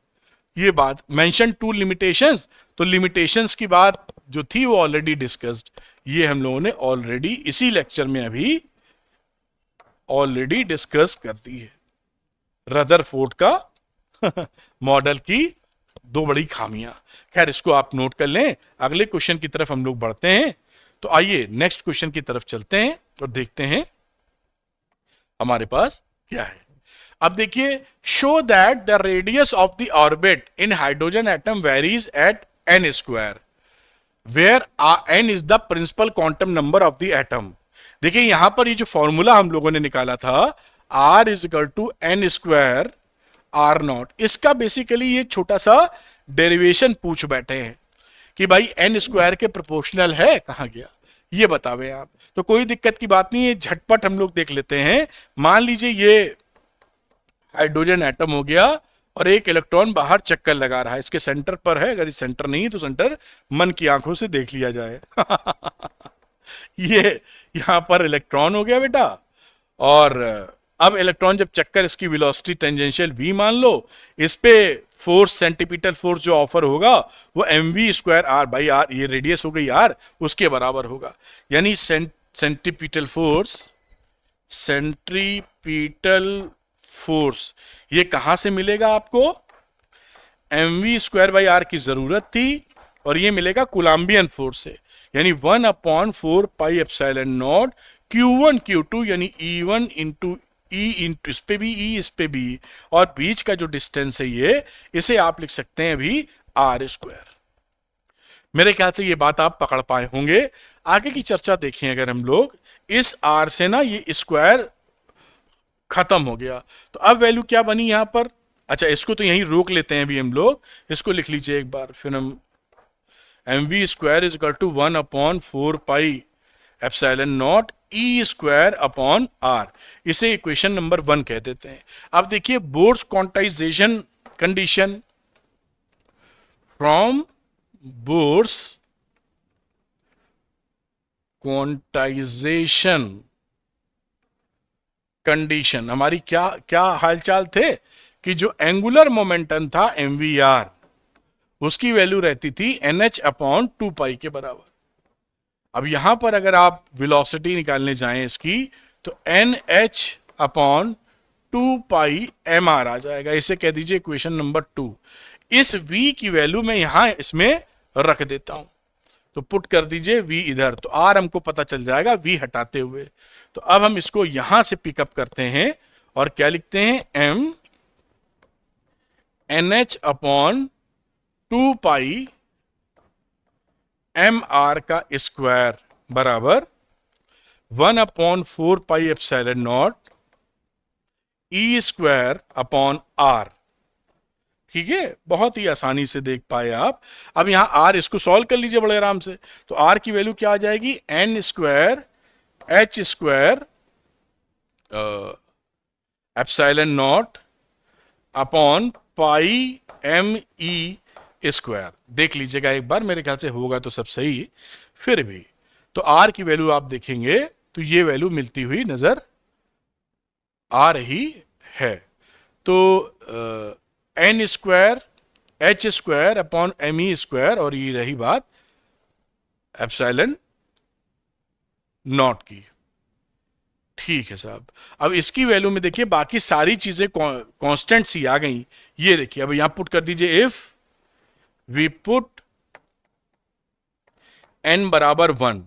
ये बात मेंशन टू लिमिटेशंस, तो लिमिटेशंस की बात जो थी वो ऑलरेडी डिस्कस्ड, ये हम लोगों ने ऑलरेडी इसी लेक्चर में अभी ऑलरेडी डिस्कस कर दी है। रदरफोर्ड का मॉडल की दो बड़ी खामियां। खैर इसको आप नोट कर लें। अगले क्वेश्चन की तरफ हम लोग बढ़ते हैं। तो आइए नेक्स्ट क्वेश्चन की तरफ चलते हैं और देखते हैं हमारे पास क्या है। अब देखिए, show that the radius of the orbit in hydrogen atom varies at n square where n is the principal quantum number of the atom. देखिए यहां पर ये जो फॉर्मूला हम लोगों ने निकाला था r is equal to n square r naught, इसका बेसिकली ये छोटा सा डेरिवेशन पूछ बैठे हैं कि भाई n स्क्वायर के प्रोपोर्शनल है, कहां गया ये बतावे आप। तो कोई दिक्कत की बात नहीं है, झटपट हम लोग देख लेते हैं। मान लीजिए ये हाइड्रोजन एटम हो गया और एक इलेक्ट्रॉन बाहर चक्कर लगा रहा है, इसके सेंटर पर है। अगर सेंटर नहीं तो सेंटर मन की आंखों से देख लिया जाए। ये यहां पर इलेक्ट्रॉन हो गया बेटा, और अब इलेक्ट्रॉन जब चक्कर, इसकी वेलोसिटी टेंजेंशियल v मान लो, इस पे फोर्स, सेंटीपीटल फोर्स जो ऑफर होगा वो mv square r by r, ये रेडियस हो गई r, उसके बराबर होगा। यानी सेंटीपीटल फोर्स, सेंट्रीपीटल फोर्स ये कहां से मिलेगा आपको? mv स्क्वायर बाई r की जरूरत थी और ये मिलेगा कोलंबियन फोर्स से, यानी 1/4 pi epsilon not q1 q2, यानी E1 इंटू ई इंटू, इस पे भी ई इस पे भी, और बीच का जो डिस्टेंस है ये, इसे आप लिख सकते हैं अभी r स्क्वायर। मेरे ख्याल से ये बात आप पकड़ पाए होंगे। आगे की चर्चा देखें अगर हम लोग, इस r से ना ये स्क्वायर खत्म हो गया, तो अब वैल्यू क्या बनी यहां पर? अच्छा इसको तो यहीं रोक लेते हैं अभी हम लोग, इसको लिख लीजिए एक बार, फिर हम mv square is equal to 1/4 pi epsilon naught e square upon r, इसे इक्वेशन नंबर 1 कह देते हैं। अब देखिए Bohr's quantization condition, from Bohr's quantization condition हमारी क्या क्या हालचाल थे कि जो एंगुलर मोमेंटम था mvr, उसकी वैल्यू रहती थी nh अपॉन 2 पाई के बराबर। अब यहां पर अगर आप वेलोसिटी निकालने जाएं इसकी, तो nh अपॉन 2 पाई mr आ जाएगा, इसे कह दीजिए इक्वेशन नंबर 2। इस v की वैल्यू मैं यहां इसमें रख देता हूं, तो पुट कर दीजिए v इधर, तो r हमको पता चल जाएगा v हटाते हुए। तो अब हम इसको यहां से पिकअप करते हैं और क्या लिखते हैं, m nh अपॉन 2 पाई mr का स्क्वायर बराबर 1/4 pi epsilon naught e square upon r। ठीक है, बहुत ही आसानी से देख पाए आप। अब यहां r, इसको सॉल्व कर लीजिए बड़े आराम से, तो r की वैल्यू क्या आ जाएगी, n square h square epsilon not upon pi m e square. देख लीजिएगा एक बार, मेरे ख्याल से होगा तो सब सही, फिर भी तो r की वैल्यू आप देखेंगे तो ये वैल्यू मिलती हुई नजर आ रही है। तो n square h square upon m e square, और ये रही बात एप्सिलॉन नॉट की। ठीक है साहब, अब इसकी वैल्यू में देखिए बाकी सारी चीजें कांस्टेंट सी आ गई। ये देखिए अब यहां पुट कर दीजिए, इफ वी पुट n बराबर 1,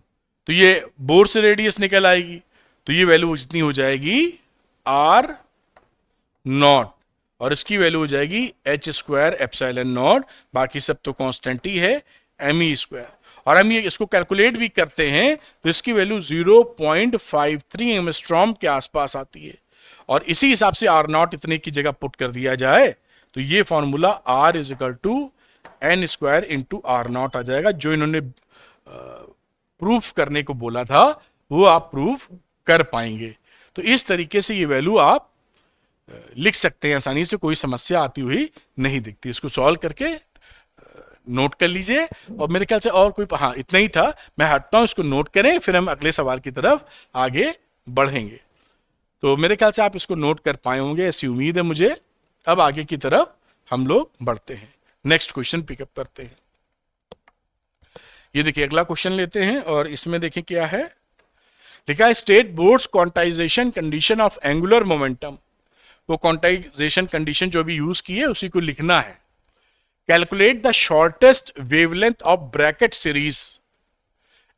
तो ये बोर से रेडियस निकल आएगी, तो ये वैल्यू जितनी हो जाएगी r नॉट, और इसकी वैल्यू हो जाएगी h स्क्वायर एप्सिलॉन नॉट, बाकी सब तो कांस्टेंट ही है, m e स्क्वायर। और हम ये इसको कैलकुलेट भी करते हैं तो इसकी वैल्यू 0.53 एंगस्ट्रॉम के आसपास आती है, और इसी हिसाब से r नॉट इतने की जगह पुट कर दिया जाए तो ये formula R is equal to N square into are not आ जाएगा। जो इन्होंने प्रूफ करने को बोला था वो आप प्रूफ कर पाएंगे। तो इस तरीके से ये वैल्यू आप लिख सकते हैं आसानी से, कोई समस्या आती हुई नहीं दिखती। इसको सॉल्व करके नोट कर लीजिए। और मेरे ख्याल से और कोई, हाँ इतना ही था, मैं हटता हूं, इसको नोट करें, फिर हम अगले सवाल की तरफ आगे बढ़ेंगे। तो मेरे ख्याल से आप इसको नोट कर पाए होंगे, ऐसी उम्मीद है मुझे। अब आगे की तरफ हम लोग बढ़ते हैं, नेक्स्ट क्वेश्चन पिकअप करते हैं। ये देखिए अगला क्वेश्चन लेते हैं और इसमें देखिए क्या है लिखा है, state Bohr's quantization condition of angular momentum. वो क्वांटाइजेशन कंडीशन जो अभी यूज की है उसी को लिखना है। Calculate the shortest wavelength of Brackett series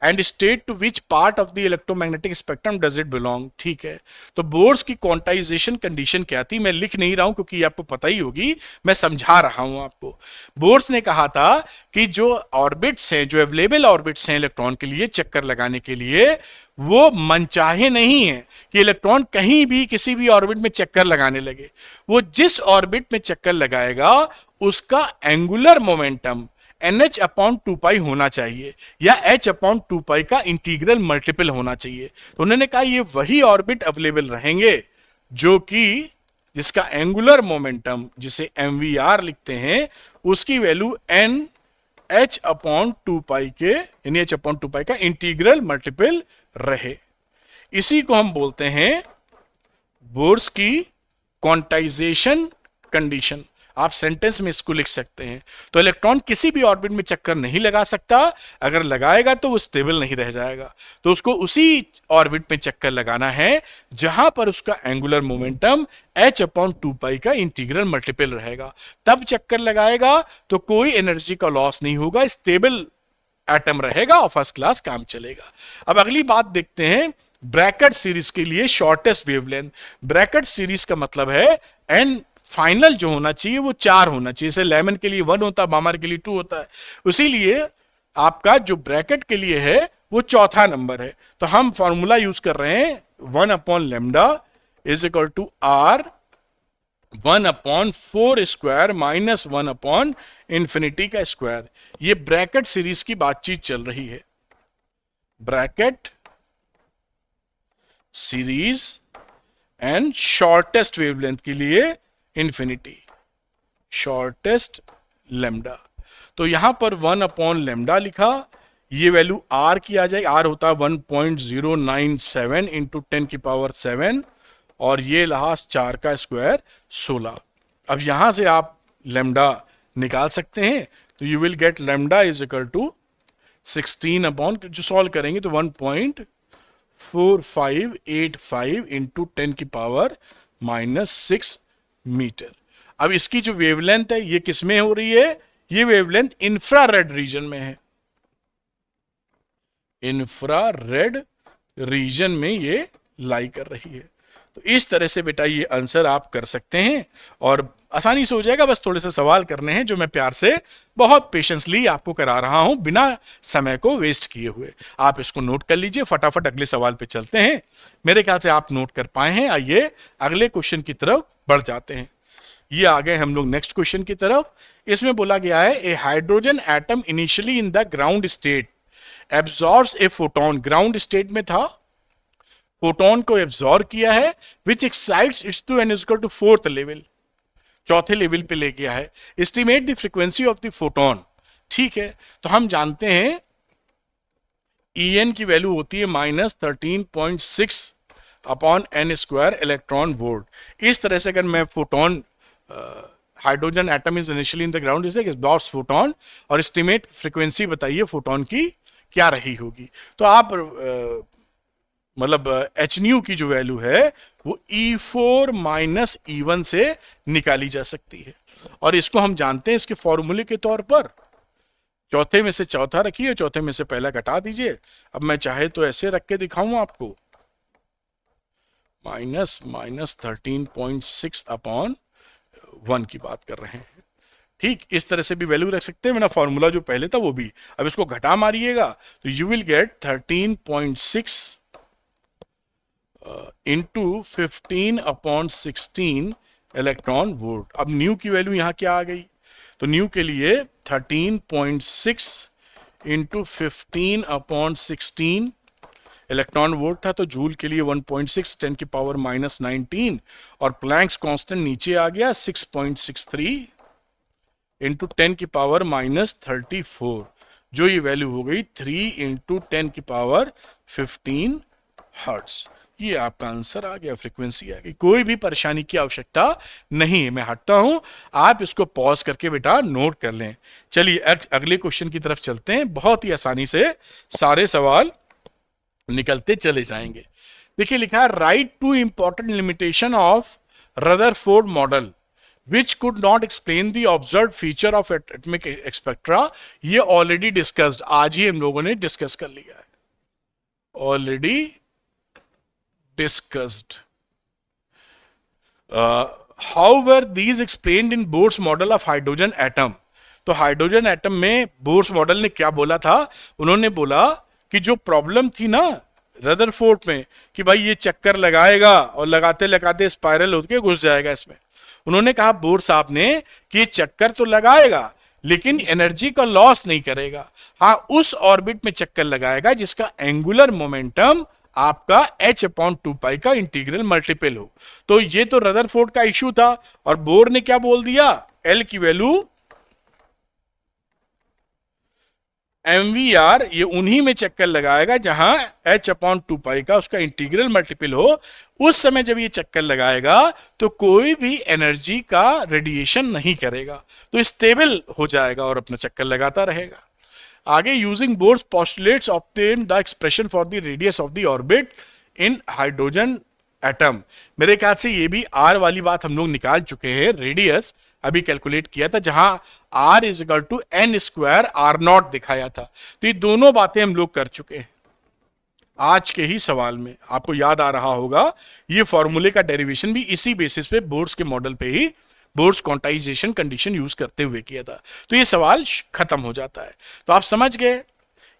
and state to which part of the electromagnetic spectrum does it belong. ठीक है, तो बोर्ड्स की क्वांटाइजेशन कंडीशन क्या थी, मैं लिख नहीं रहा हूं क्योंकि आपको पता ही होगी, मैं समझा रहा हूं आपको। बोर्ड्स ने कहा था कि जो ऑर्बिट्स हैं, जो अवेलेबल ऑर्बिट्स हैं इलेक्ट्रॉन के लिए चक्कर लगाने के लिए, वो मनचाहे नहीं है कि इलेक्ट्रॉन कहीं भी किसी भी ऑर्बिट में चक्कर लगाने लगे। वो जिस ऑर्बिट में चक्कर लगाएगा उसका एंगुलर मोमेंटम NH अपॉन 2 होना चाहिए या H अपॉन 2 का इंटीग्रल मल्टीपल होना चाहिए। तो उन्होंने कहा ये वही ऑर्बिट अवेलेबल रहेंगे जो कि जिसका एंगुलर मोमेंटम, जिसे MVR लिखते हैं, उसकी वैल्यू NH अपॉन 2 के, यानी H अपॉन 2 का इंटीग्रल मल्टीपल रहे। इसी को हम बोलते हैं बोर्स की क्वांटाइजेशन कंडीशन। आप सेंटेंस में इसको लिख सकते हैं। तो इलेक्ट्रॉन किसी भी ऑर्बिट में चक्कर नहीं लगा सकता, अगर लगाएगा तो वो स्टेबल नहीं रह जाएगा। तो उसको उसी ऑर्बिट में चक्कर लगाना है जहां पर उसका एंगुलर मोमेंटम H अपॉन 2 का इंटीग्रल मल्टीपल रहेगा। तब चक्कर लगाएगा तो कोई एनर्जी का लॉस नहीं होगा, स्टेबल एटम रहेगा और फर्स्ट क्लास काम चलेगा। अब अगली बात देखते हैं, ब्रैकेट सीरीज के लिए शॉर्टेस्ट वेवलेंथ। ब्रैकेट सीरीज का मतलब है एन फाइनल जो होना चाहिए वो 4 होना चाहिए। जैसे लेमन के लिए 1 होता है, बामर के लिए 2 होता है, उसीलिए आपका जो ब्रैकेट के लिए है वो चौथा नंबर है। तो हम फॉर्मूला यूज कर रहे हैं 1 upon lambda is equal to r 1 upon 4 square minus 1 upon infinity का स्क्वायर। ये ब्रैकेट सीरीज की बातचीत चल रही है। Brackett series and shortest wavelength के लिए इंफिनिटी, शॉर्टेस्ट लेमडा। तो यहां पर 1 अपॉन लेमडा लिखा, ये वैल्यू आर की आ जाएगी। आर होता है 1.097 इंटू 10⁻7 और ये लास्ट 4 का स्क्वायर 16। अब यहां से आप लेमडा निकाल सकते हैं, तो you will get lambda is equal to 16 upon, जो सॉल्व करेंगे तो 1.4585 इंटू 10⁻⁻6 मीटर। अब इसकी जो वेवलेंथ है ये किस में हो रही है, ये वेवलेंथ इंफ्रारेड रीजन में है। इंफ्रारेड रीजन में ये लाई कर रही है। तो इस तरह से बेटा ये आंसर आप कर सकते हैं और आसानी से हो जाएगा। बस थोड़े से सवाल करने हैं जो मैं प्यार से बहुत पेशेंसली आपको करा रहा हूं, बिना समय को वेस्ट किए हुए। आप इसको नोट कर लीजिए, फटाफट अगले सवाल पे चलते हैं। मेरे ख्याल से आप नोट कर पाए हैं। आइए अगले क्वेश्चन की तरफ बढ़ जाते हैं। ये आ गए हम लोग नेक्स्ट क्वेश्चन की तरफ। इसमें बोला गया है, a hydrogen atom initially in the ground state absorbs a photon. Ground state में था, फोटोन को एब्जॉर्ब किया है, which excites its to an equal to 4th level, चौथे लेवल पे ले गया है। Estimate the frequency of the photon. ठीक है, तो हम जानते हैं En की वैल्यू होती है -13.6 upon n square electron volt. इस तरह से अगर मैं photon, hydrogen atom is initially in the ground is absorbs photon, और एस्टिमेट फ्रीक्वेंसी बताइए फोटोन की क्या रही होगी। तो आप मतलब एच न्यू की जो वैल्यू है वो E4 माइनस E1 से निकाली जा सकती है। और इसको हम जानते हैं इसके फॉर्मूले के तौर पर, चौथे में से चौथा रखिए, चौथे में से पहला घटा दीजिए। अब मैं चाहे तो ऐसे रख के दिखाऊं आपको, -13.6 अपॉन 1 की बात कर रहे हैं। ठीक, इस तरह से भी वैल्यू रख सकते हैं, मेरा फॉर्मूला जो पहले था वो भी। अब इसको घटा मारिएगा तो you will gate 13.6 into 15 upon 16 electron volt. अब न्यू की वैल्यू यहां क्या आ गई, तो न्यू के लिए 13.6 इंटू 15/16 इलेक्ट्रॉन वोल्ट था, तो जूल के लिए 1.6 10 की पावर -19 और प्लैंक्स कांस्टेंट नीचे आ गया 6.63 इंटू 10 की पावर -34, जो ये वैल्यू हो गई 3 इंटू 10 की पावर 15 हर्ट्ज। ये आपका आंसर आ गया, फ्रीक्वेंसी आ गई। कोई भी परेशानी की आवश्यकता नहीं है। मैं हटता हूं, आप इसको पॉज करके बेटा नोट कर लें। चलिए अगले क्वेश्चन की तरफ चलते हैं। बहुत ही आसानी से सारे सवाल निकलते चले जाएंगे। देखिए लिखा है right two important limitation of Rutherford model which could not explain the observe feature of atomic spectra. ये ऑलरेडी डिस्कस्ड, आज ही हम लोगों ने डिस्कस कर लिया है, already discussed. How were these explained in Bohr's model of hydrogen atom. तो hydrogen atom में बोर्स मॉडल ने क्या बोला था, उन्होंने बोला कि जो प्रॉब्लम थी ना रदरफोर्ड में कि भाई ये चक्कर लगाएगा और लगाते लगाते स्पाइरल होकर घुस जाएगा इसमें, उन्होंने कहा बोर साहब ने कि ये चक्कर तो लगाएगा लेकिन एनर्जी का लॉस नहीं करेगा। हाँ, उस ऑर्बिट में चक्कर लगाएगा जिसका एंगुलर मोमेंटम आपका h/2π का इंटीग्रल मल्टीपल हो। तो ये तो रदरफोर्ड का इश्यू था और बोर ने क्या बोल दिया, L की वैल्यू mvr ये उन्हीं में चक्कर लगाएगा जहां h/2π का उसका इंटीग्रल मल्टीपल हो। उस समय जब ये चक्कर लगाएगा तो कोई भी एनर्जी का रेडिएशन नहीं करेगा, तो स्टेबल हो जाएगा और अपना चक्कर लगाता रहेगा। आगे using Bohr's postulates obtain the expression for the radius of the orbit in hydrogen atom. मेरे ख्याल से ये भी आर वाली बात हम लोग निकाल चुके हैं, रेडियस अभी कैलकुलेट किया था जहां r is equal to n square r0 दिखाया था। तो ये दोनों बातें हम लोग कर चुके हैं आज के ही सवाल में। आपको याद आ रहा होगा ये फॉर्मूले का डेरिवेशन भी इसी बेसिस पे बोर्स के मॉडल पे ही बोर्स क्वांटाइजेशन कंडीशन यूज करते हुए किया था। तो ये सवाल खत्म हो जाता है। तो आप समझ गए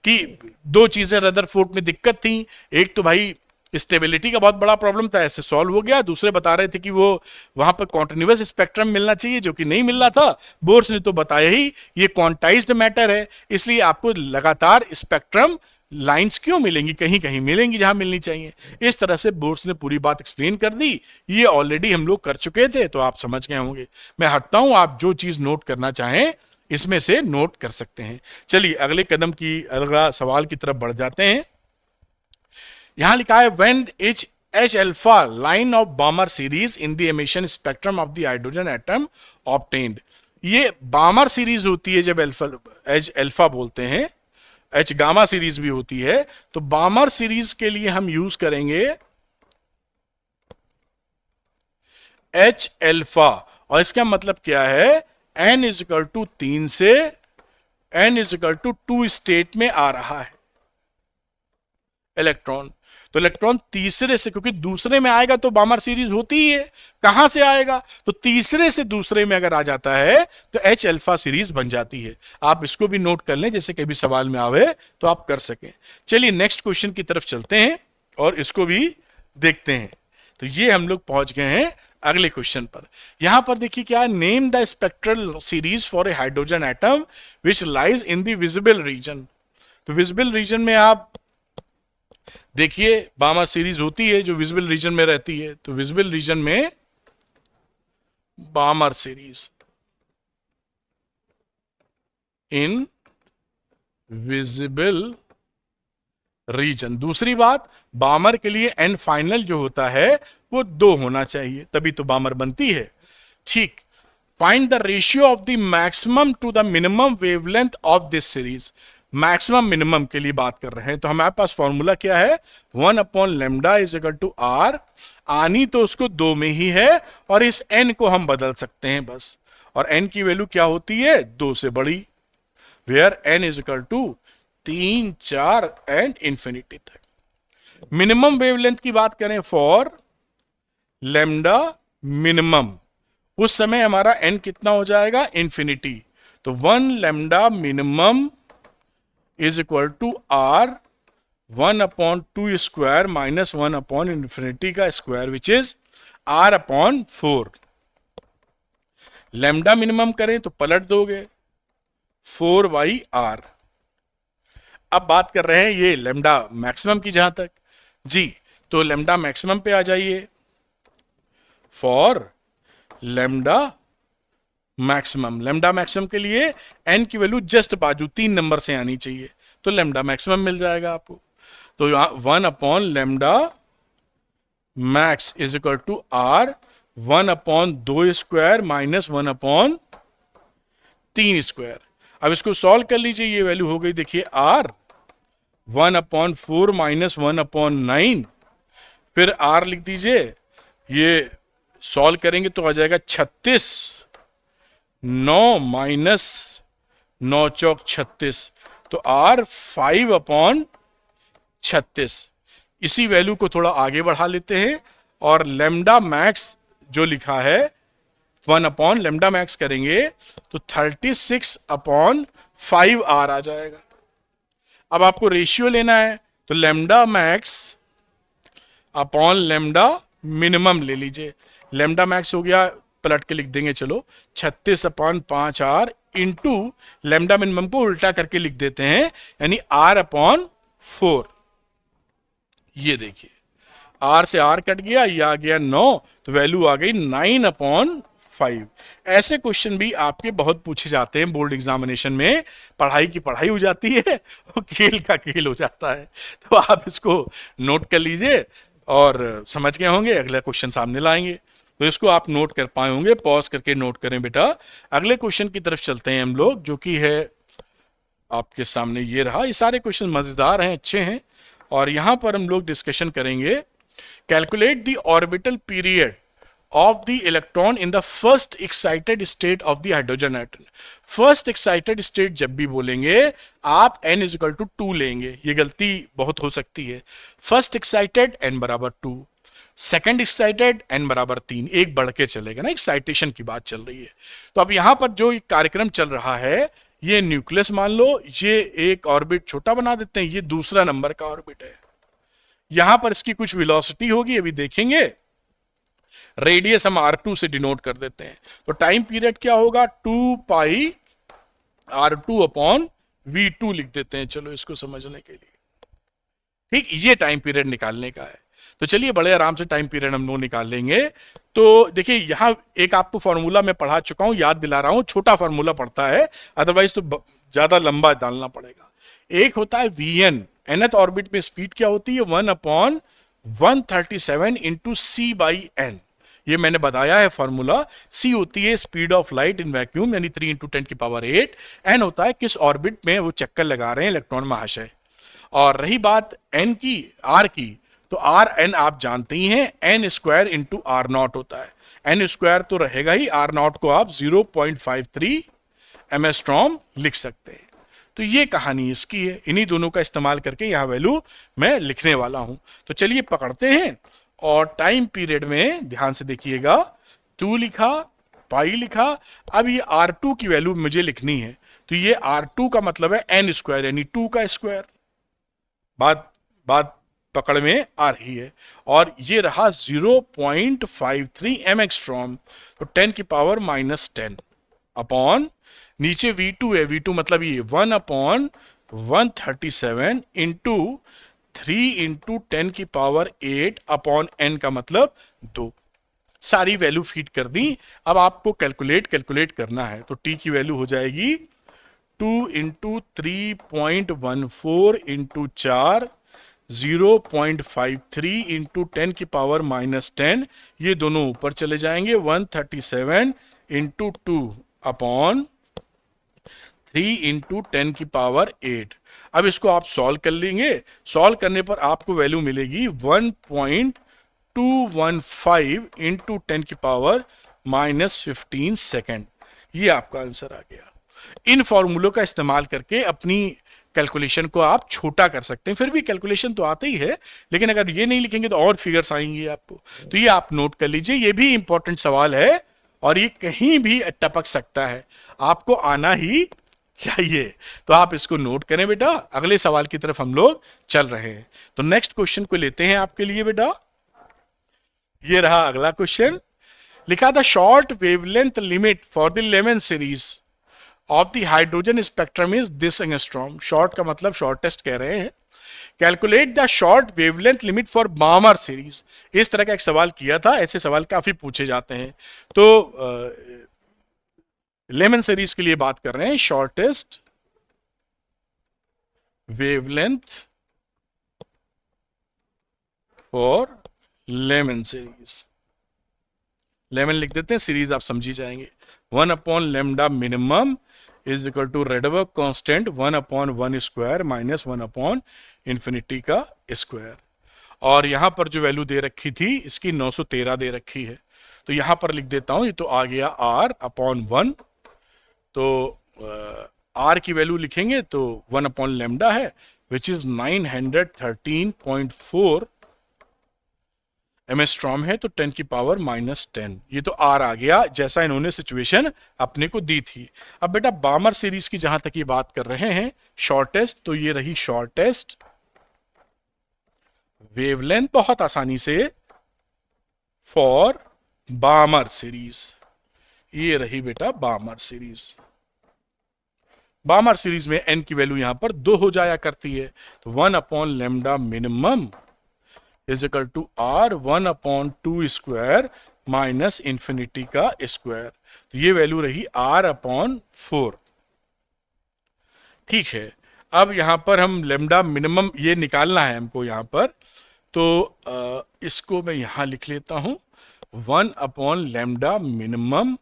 कि दो चीजें रदरफोर्ड में दिक्कत थी, एक तो भाई स्टेबिलिटी का बहुत बड़ा प्रॉब्लम था, ऐसे सॉल्व हो गया। दूसरे बता रहे थे कि वो वहां पर कॉन्टिन्यूअस स्पेक्ट्रम मिलना चाहिए जो कि नहीं मिल रहा था। बोर्स ने तो बताया ही ये क्वांटाइज्ड मैटर है, इसलिए आपको लगातार स्पेक्ट्रम लाइंस क्यों मिलेंगी, कहीं कहीं मिलेंगी जहां मिलनी चाहिए। इस तरह से बोर्स ने पूरी बात एक्सप्लेन कर दी। ये ऑलरेडी हम लोग कर चुके थे, तो आप समझ गए होंगे। मैं हटता हूं, आप जो चीज नोट करना चाहें इसमें से नोट कर सकते हैं। चलिए अगले कदम की अगला सवाल की तरफ बढ़ जाते हैं। यहां लिखा है when H alpha line of Balmer series in the emission spectrum of the hydrogen atom obtained। ये बामर सीरीज होती है जब H अल्फा बोलते हैं, H गामा सीरीज भी होती है। तो बामर सीरीज के लिए हम यूज करेंगे H अल्फा, और इसका मतलब क्या है, n इज इक्वल टू 3 से n is equal to 2 state में आ रहा है इलेक्ट्रॉन। तो इलेक्ट्रॉन तीसरे से, क्योंकि दूसरे में आएगा तो बामर सीरीज होती ही है, कहां से आएगा, तो तीसरे से दूसरे में अगर आ जाता है तो H अल्फा सीरीज बन जाती है। आप इसको भी नोट कर लें, जैसे कभी सवाल में आवे तो आप कर सकें। चलिए नेक्स्ट क्वेश्चन की तरफ चलते हैं और इसको भी देखते हैं। तो ये हम लोग पहुंच गए हैं अगले क्वेश्चन पर। यहां पर देखिए क्या है, name the spectral series for a hydrogen atom which lies in the visible region. तो विजिबल रीजन में आप देखिए बामर सीरीज होती है जो विजिबल रीजन में रहती है। तो विजिबल रीजन में बामर सीरीज इन विजिबल रीजन। दूसरी बात, बामर के लिए एन फाइनल जो होता है वो 2 होना चाहिए, तभी तो बामर बनती है। ठीक, find the ratio of the maximum to the minimum wavelength of this series. Maximum minimum के लिए बात कर रहे हैं, तो हमारे पास फॉर्मूला क्या है, 1/λ इज इक्वल टू r। आनी तो उसको 2 में ही है और इस n को हम बदल सकते हैं बस, और n की वैल्यू क्या होती है, 2 से बड़ी, where n is equal to 3, 4 and infinity तक। मिनिमम वेवलेंथ की बात करें फॉर लैम्डा मिनिमम, उस समय हमारा n कितना हो जाएगा, इंफिनिटी। तो 1λ minimum is equal to r 1/2 square minus 1/infinity का square which is r/4। Lambda minimum करें तो पलट दोगे 4/r। अब बात कर रहे हैं ये लेमडा मैक्सिमम की जहां तक जी, तो लेमडा मैक्सिमम पे आ जाइए। For lambda maximum, lambda maximum के लिए एन की वैल्यू जस्ट बाजू 3 नंबर से आनी चाहिए, तो लेमडा मैक्सिमम मिल जाएगा आपको। तो यहां 1/लेमडा max is equal to R 1/2² minus 1/3²। अब इसको सॉल्व कर लीजिए, ये वैल्यू हो गई देखिए आर 1/4 माइनस 1/9, फिर आर लिख दीजिए, ये सॉल्व करेंगे तो आ जाएगा 36, 9 माइनस 9 चौक 36, तो आर 5/36। इसी वैल्यू को थोड़ा आगे बढ़ा लेते हैं और लेमडा मैक्स जो लिखा है 1/लेमडा मैक्स करेंगे तो 36/5r आ जाएगा। अब आपको रेशियो लेना है तो lambda max upon lambda minimum ले लीजिए। लेमडा मैक्स हो गया, पलट के लिख देंगे चलो 36/5r इंटू लेमडा मिनिमम को उल्टा करके लिख देते हैं, यानी r/4। ये देखिए r से r कट गया, ये आ गया 9, तो वैल्यू आ गई 9/5। ऐसे क्वेश्चन भी आपके बहुत पूछे जाते हैं बोर्ड एग्जामिनेशन में, पढ़ाई की पढ़ाई हो जाती है और खेल का खेल हो जाता है। तो आप इसको नोट कर लीजिए और समझ गए होंगे, अगला क्वेश्चन सामने लाएंगे तो इसको आप नोट कर पाए होंगे। पॉज करके नोट करें बेटा। अगले क्वेश्चन की तरफ चलते हैं हम लोग, जो कि है आपके सामने ये रहा। ये सारे क्वेश्चन मजेदार हैं, अच्छे हैं, और यहां पर हम लोग डिस्कशन करेंगे। Calculate the orbital period of the electron in the first excited state of the hydrogen atom। first excited state जब भी बोलेंगे आप n is equal to 2 लेंगे, ये गलती बहुत हो सकती है। first excited n बराबर 2, सेकेंड एक्साइटेड n बराबर 3, एक बढ़ के चलेगा ना, एक्साइटेशन की बात चल रही है। तो अब यहां पर जो कार्यक्रम चल रहा है, ये न्यूक्लियस मान लो, ये एक ऑर्बिट छोटा बना देते हैं, ये दूसरा नंबर का ऑर्बिट है। यहां पर इसकी कुछ वेलोसिटी होगी, अभी देखेंगे। रेडियस हम r2 से डिनोट कर देते हैं, तो टाइम पीरियड क्या होगा 2πr2/v2 लिख देते हैं, चलो इसको समझने के लिए। ठीक, ये टाइम पीरियड निकालने का है। तो चलिए बड़े आराम से टाइम पीरियड हम लोग निकाल लेंगे। तो देखिए यहां एक आपको फॉर्मूला मैं पढ़ा चुका हूं, याद दिला रहा हूं, छोटा फॉर्मूला पड़ता है, अदरवाइज तो ज्यादा लंबा डालना पड़ेगा। एक होता है vn, nth ऑर्बिट में स्पीड क्या होती है 1/137 इंटू c/n। ये मैंने बताया है फॉर्मूला। c होती है speed of light in vacuum, यानी 3 × 10⁸। n होता है किस ऑर्बिट में वो चक्कर लगा रहे हैं इलेक्ट्रॉन महाशय। और रही बात n की, r की, तो r n आप जानते ही हैं, n² इंटू r0 होता है। n² तो रहेगा ही, r0 को आप 0.53 एमएस्ट्रॉम लिख सकते हैं। तो ये कहानी इसकी है, इन्हीं दोनों का इस्तेमाल करके यहां वैल्यू मैं लिखने वाला हूं। तो चलिए पकड़ते हैं, और टाइम पीरियड में ध्यान से देखिएगा, 2 लिखा, पाई लिखा। अब ये r2 की वैल्यू मुझे लिखनी है, तो ये r2 का मतलब है n², यानी 2 का स्क्वायर। बात पकड़ में आ रही है। और ये रहा 0.53 एमएक्सट्रॉम, तो 10⁻⁻10 अपॉन, नीचे v2 है, v2 मतलब ये 1/137 इंटू 3 × 10⁸ अपॉन n का मतलब 2। सारी वैल्यू फीड कर दी। अब आपको कैलकुलेट करना है, तो t की वैल्यू हो जाएगी 2 × 3.14 इंटू 4, 0.53 इंटू 10⁻⁻10, ये दोनों ऊपर चले जाएंगे, 137 इंटू 2 अपॉन 3 × 10⁸। अब इसको आप सॉल्व कर लेंगे। सॉल्व करने पर आपको वैल्यू मिलेगी 1.215 इंटू 10⁻⁻15 सेकेंड। ये आपका आंसर आ गया। इन फॉर्मूलों का इस्तेमाल करके अपनी कैलकुलेशन को आप छोटा कर सकते हैं। फिर भी कैलकुलेशन तो आते ही है, लेकिन अगर ये नहीं लिखेंगे तो और फिगर्स आएंगे आपको। तो ये आप नोट कर लीजिए, ये भी इंपॉर्टेंट सवाल है और ये कहीं भी टपक सकता है, आपको आना ही चाहिए। तो आप इसको नोट करें बेटा। अगले सवाल की तरफ हम लोग चल रहे हैं, तो नेक्स्ट क्वेश्चन को लेते हैं आपके लिए बेटा। ये रहा अगला क्वेश्चन। लिखा था short wavelength limit for the Lyman series of the hydrogen spectrum is this angstrom. Short का मतलब शॉर्टेस्ट कह रहे हैं। Calculate the short wavelength limit for बामर series. इस तरह का एक सवाल किया था, ऐसे सवाल काफी पूछे जाते हैं। तो लेमन सीरीज के लिए बात कर रहे हैं, shortest wavelength for Lyman series. Lyman लिख देते हैं, सीरीज आप समझी जाएंगे। 1/λ minimum is equal to Rydberg constant 1/1 square minus 1/∞ का स्क्वायर। और यहां पर जो वैल्यू दे रखी थी इसकी 913 दे रखी है, तो यहां पर लिख देता हूं, ये तो आ गया R/1। तो R की वैल्यू लिखेंगे तो 1/λ है, विच इज 913.4 एमस्ट्रॉम है, तो 10 की पावर -10। ये तो R आ गया जैसा इन्होंने सिचुएशन अपने को दी थी। अब बेटा बामर सीरीज की जहां तक ये बात कर रहे हैं शॉर्टेस्ट, तो ये रही शॉर्टेस्ट वेवलेंथ बहुत आसानी से फॉर बामर सीरीज। ये रही बेटा बामर सीरीज। बामर सीरीज में n की वैल्यू यहां पर 2 हो जाया करती है, तो 1/λ minimum is equal to R1/2 square minus infinity का स्क्वायर। तो ये वैल्यू रही R/4। ठीक है, अब यहां पर हम लेमडा मिनिमम ये निकालना है हमको यहां पर, तो इसको मैं यहां लिख लेता हूं 1/λ मिनिमम।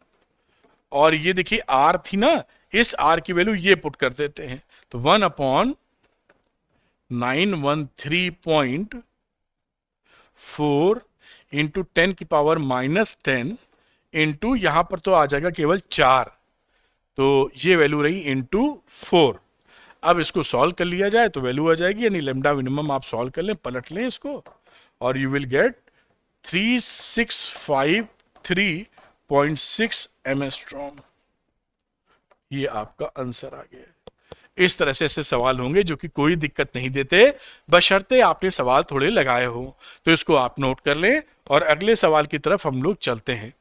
और ये देखिए R थी ना, इस R की वैल्यू ये पुट कर देते हैं, तो 1/913.4 इंटू 10 की पावर -10 इंटू यहां पर तो आ जाएगा केवल 4, तो ये वैल्यू रही इंटू 4। अब इसको सॉल्व कर लिया जाए तो वैल्यू आ जाएगी, यानी लेमडा मिनिमम आप सॉल्व कर लें, पलट लें इसको, और यू विल गेट 3653.6 एमस्ट्रॉम। ये आपका आंसर आ गया। इस तरह से ऐसे सवाल होंगे जो कि कोई दिक्कत नहीं देते, बशर्ते आपने सवाल थोड़े लगाए हो। तो इसको आप नोट कर लें और अगले सवाल की तरफ हम लोग चलते हैं।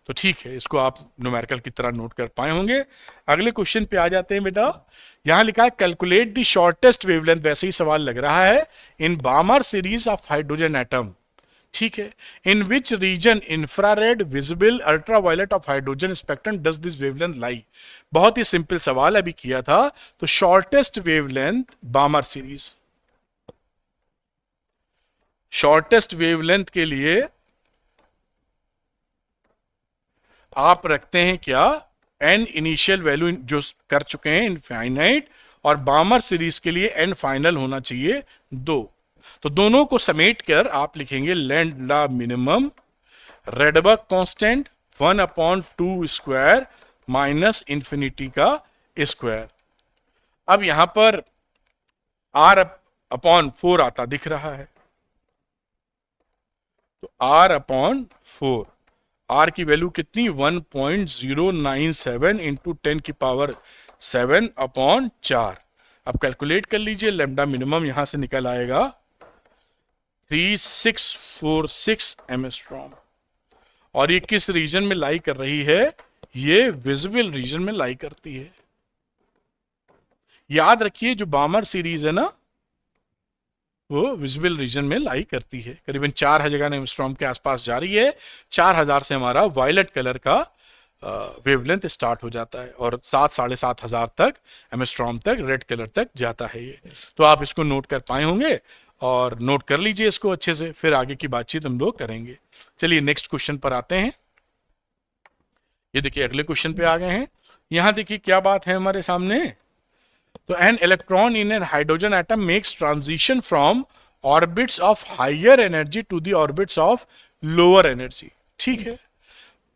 तो ठीक है, इसको आप न्यूमेरिकल की तरह नोट कर पाए होंगे। अगले क्वेश्चन पे आ जाते हैं बेटा। यहां लिखा है कैलकुलेट द शॉर्टेस्ट वेवलेंथ, वैसे ही सवाल लग रहा है, in Balmer series of hydrogen atom. ठीक है, in which region infrared visible ultraviolet of hydrogen spectrum does this wavelength lie. बहुत ही सिंपल सवाल अभी किया था। तो shortest wavelength Balmer series, shortest wavelength के लिए आप रखते हैं क्या, एन इनिशियल वैल्यू जो कर चुके हैं इनफाइनाइट, और बामर सीरीज के लिए एन फाइनल होना चाहिए 2। तो दोनों को समेट कर आप लिखेंगे lambda minimum Rydberg constant 1/2 square minus infinity का स्क्वायर। अब यहां पर R/4 आता दिख रहा है, तो R/4, R की वैल्यू कितनी 1.097 इंटू 10 की पावर 7/4। अब कैलकुलेट कर लीजिए, लैम्डा मिनिमम यहां से निकल आएगा 3646 एमस्ट्रॉम। और ये किस रीजन में लाई कर रही है, ये विजिबल रीजन में लाई करती है। याद रखिए जो बामर सीरीज है ना, वो विजिबल रीजन में लाई करती है, करीबन 4000 एमस्ट्रॉम के आसपास जा रही है। 4000 से हमारा वायलेट कलर का वेवलेंथ स्टार्ट हो जाता है और 7-7,500 तक एमस्ट्रॉम तक रेड कलर तक जाता है ये। तो आप इसको नोट कर पाए होंगे, और नोट कर लीजिए इसको अच्छे से, फिर आगे की बातचीत हम लोग करेंगे। चलिए नेक्स्ट क्वेश्चन पर आते हैं। ये देखिए अगले क्वेश्चन पे आ गए हैं। यहां देखिए क्या बात है हमारे सामने। तो an electron in an hydrogen atom makes transition from orbits of higher energy to the orbits of lower energy. ठीक है,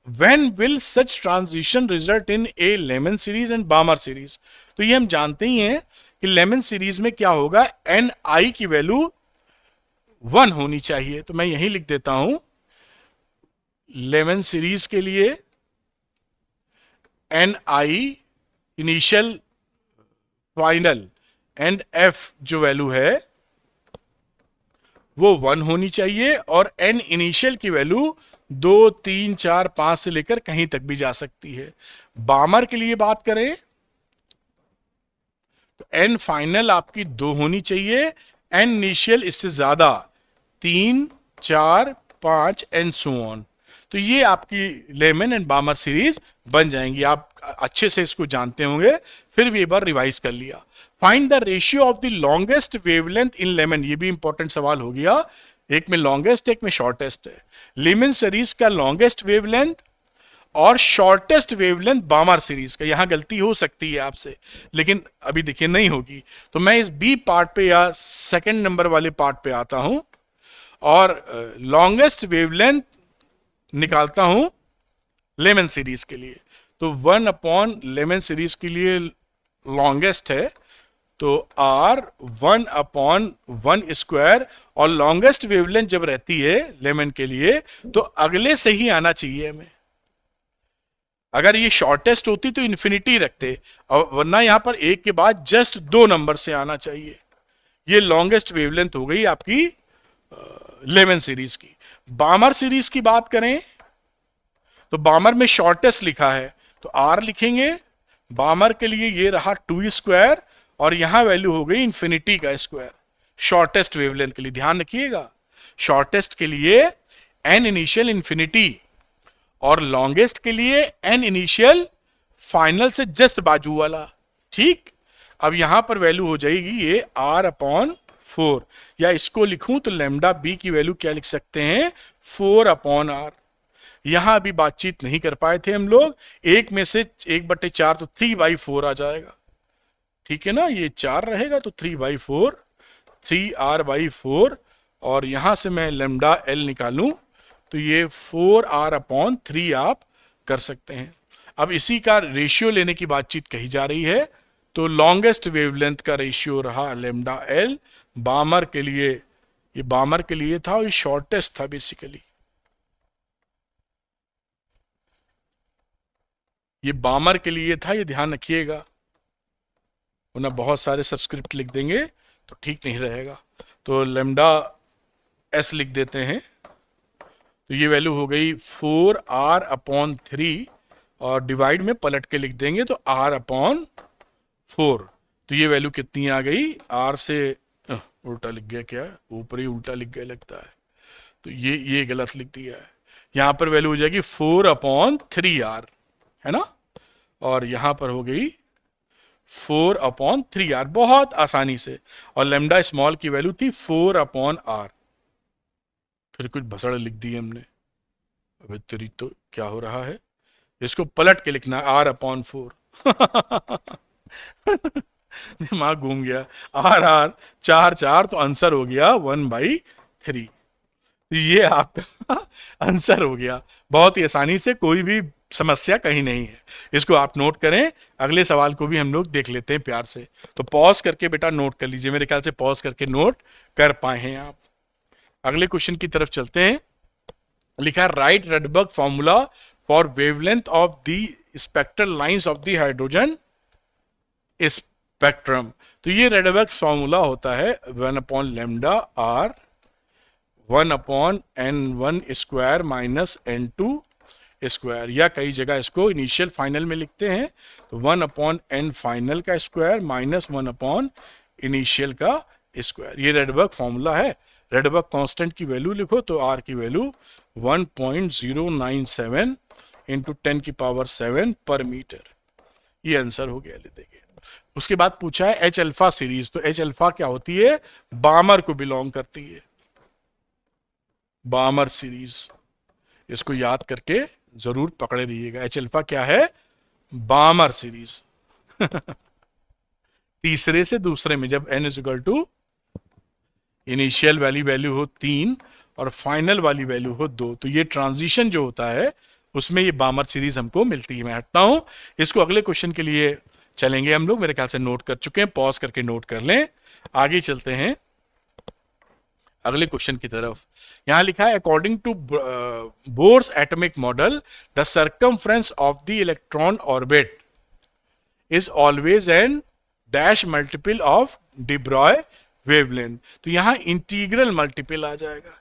when will such transition result in a Lyman series and Balmer series. तो ये हम जानते ही हैं कि Lyman series में क्या होगा, एन आई की वैल्यू 1 होनी चाहिए। तो मैं यही लिख देता हूं, लेमन सीरीज के लिए n i initial final and f जो वैल्यू है वो 1 होनी चाहिए, और एन इनिशियल की वैल्यू 2 3 4 5 से लेकर कहीं तक भी जा सकती है। बामर के लिए बात करें तो एन फाइनल आपकी 2 होनी चाहिए, एन इनिशियल इससे ज्यादा 3 4 5 एंड सो ऑन। तो ये आपकी लेमन एंड बामर सीरीज बन जाएंगी। आप अच्छे से इसको जानते होंगे, फिर भी एक बार रिवाइज कर लिया। Find the ratio of the longest wavelength in lemon, ये भी इंपॉर्टेंट सवाल हो गया। एक में लॉन्गेस्ट, एक में शॉर्टेस्ट है। लेमन सीरीज का लॉन्गेस्ट वेवलेंथ और शॉर्टेस्ट वेवलेंथ बामर सीरीज का। यहां गलती हो सकती है आपसे, लेकिन अभी देखिए नहीं होगी। तो मैं इस बी पार्ट पे या सेकंड नंबर वाले पार्ट पे आता हूं और लॉन्गेस्ट वेवलेंथ निकालता हूं लेमन सीरीज के लिए। तो 1 अपॉन लेमन सीरीज के लिए लॉन्गेस्ट है तो R 1 अपॉन 1 स्क्वायर, और लॉन्गेस्ट वेवलेंथ जब रहती है लेमन के लिए तो अगले से ही आना चाहिए हमें। अगर ये शॉर्टेस्ट होती तो इन्फिनिटी रखते, और वरना यहां पर एक के बाद जस्ट 2 नंबर से आना चाहिए। ये लॉन्गेस्ट वेवलेंथ हो गई आपकी लेमन सीरीज की। बामर सीरीज की बात करें तो बामर में शॉर्टेस्ट लिखा है तो R लिखेंगे। बामर के लिए ये रहा 2 स्क्वायर, और यहां वैल्यू हो गई इन्फिनिटी का स्क्वायर। शॉर्टेस्ट वेवलेंथ के लिए ध्यान रखिएगा, शॉर्टेस्ट के लिए एन इनिशियल इन्फिनिटी, और लॉन्गेस्ट के लिए एन इनिशियल फाइनल से जस्ट बाजू वाला। ठीक, अब यहां पर वैल्यू हो जाएगी ये R अपॉन 4, या इसको लिखूं तो लेमडा बी की वैल्यू क्या लिख सकते हैं 4 अपॉन R। यहां अभी बातचीत नहीं कर पाए थे हम लोग, एक में से 1/4 तो 3/4 आ जाएगा। ठीक है ना, ये 4 रहेगा तो 3/4, 3R/4, और यहां से मैं लेमडा एल निकालूं तो ये 4R अपॉन 3 आप कर सकते हैं। अब इसी का रेशियो लेने की बातचीत कही जा रही है, तो लॉन्गेस्ट वेवलेंथ का रेशियो रहा लेमडा एल। बामर के लिए, ये बामर के लिए था और ये शॉर्टेस्ट था बेसिकली। ये बामर के लिए था, ये ध्यान रखिएगा, वरना बहुत सारे सब्सक्रिप्ट लिख देंगे तो ठीक नहीं रहेगा। तो लेमडा एस लिख देते हैं, तो ये वैल्यू हो गई 4R अपॉन 3, और डिवाइड में पलट के लिख देंगे तो R अपॉन 4। तो ये वैल्यू कितनी आ गई, R से उल्टा लिख गया, क्या ऊपर ही उल्टा लिख गया लगता है, तो ये गलत लिख दिया है। यहां पर वैल्यू हो जाएगी 4 अपॉन 3R, है ना, और यहां पर हो गई 4 अपॉन 3R, बहुत आसानी से। और लेमडा स्मॉल की वैल्यू थी 4 अपॉन R। फिर कुछ भसड़ लिख दी हमने, अबे तेरी तो क्या हो रहा है, इसको पलट के लिखना है R अपॉन 4। दिमाग घूम गया, R 4 4 तो आंसर हो गया 1/3। ये आपका आंसर हो गया, बहुत ही आसानी से, कोई भी समस्या कहीं नहीं है। इसको आप नोट करें, अगले सवाल को भी हम लोग देख लेते हैं प्यार से। तो पॉज करके बेटा नोट कर लीजिए, मेरे ख्याल से पॉज करके नोट कर पाए हैं आप। अगले क्वेश्चन की तरफ चलते हैं। लिखा right Rydberg formula for wavelength of the spectral lines of the hydrogen spectrum. तो ये रडबर्ग फॉर्मूला होता है 1 upon lambda R 1 upon N1 square minus N2 square, या कई जगह इसको इनिशियल फाइनल में लिखते हैं तो 1 अपॉन N फाइनल का स्क्वायर माइनस 1 अपॉन इनिशियल का स्क्वायर। ये रडबर्ग फॉर्मूला है। रडबर्ग कांस्टेंट की वैल्यू लिखो तो R की वैल्यू 1.097 इंटू 10 की पावर 7 पर मीटर। ये आंसर हो गया, ले देखिए। उसके बाद पूछा है H अल्फा सीरीज, तो H अल्फा क्या होती है, बामर को बिलोंग करती है, बामर सीरीज। इसको याद करके जरूर पकड़े रहिएगा। H अल्फा क्या है, बामर सीरीज। तीसरे से दूसरे में जब n इक्वल टू इनिशियल वाली वैल्यू हो 3 और फाइनल वाली वैल्यू हो 2, तो ये ट्रांजिशन जो होता है उसमें ये बामर सीरीज हमको मिलती है। मैं हटता हूं, इसको अगले क्वेश्चन के लिए चलेंगे हम लोग, मेरे ख्याल से नोट कर चुके हैं, पॉज करके नोट कर लें। आगे चलते हैं अगले क्वेश्चन की तरफ। यहां लिखा है according to Bohr's atomic model the circumference of the electron orbit is always an dash multiple of de Broglie wavelength. तो यहां इंटीग्रल मल्टीपल आ जाएगा,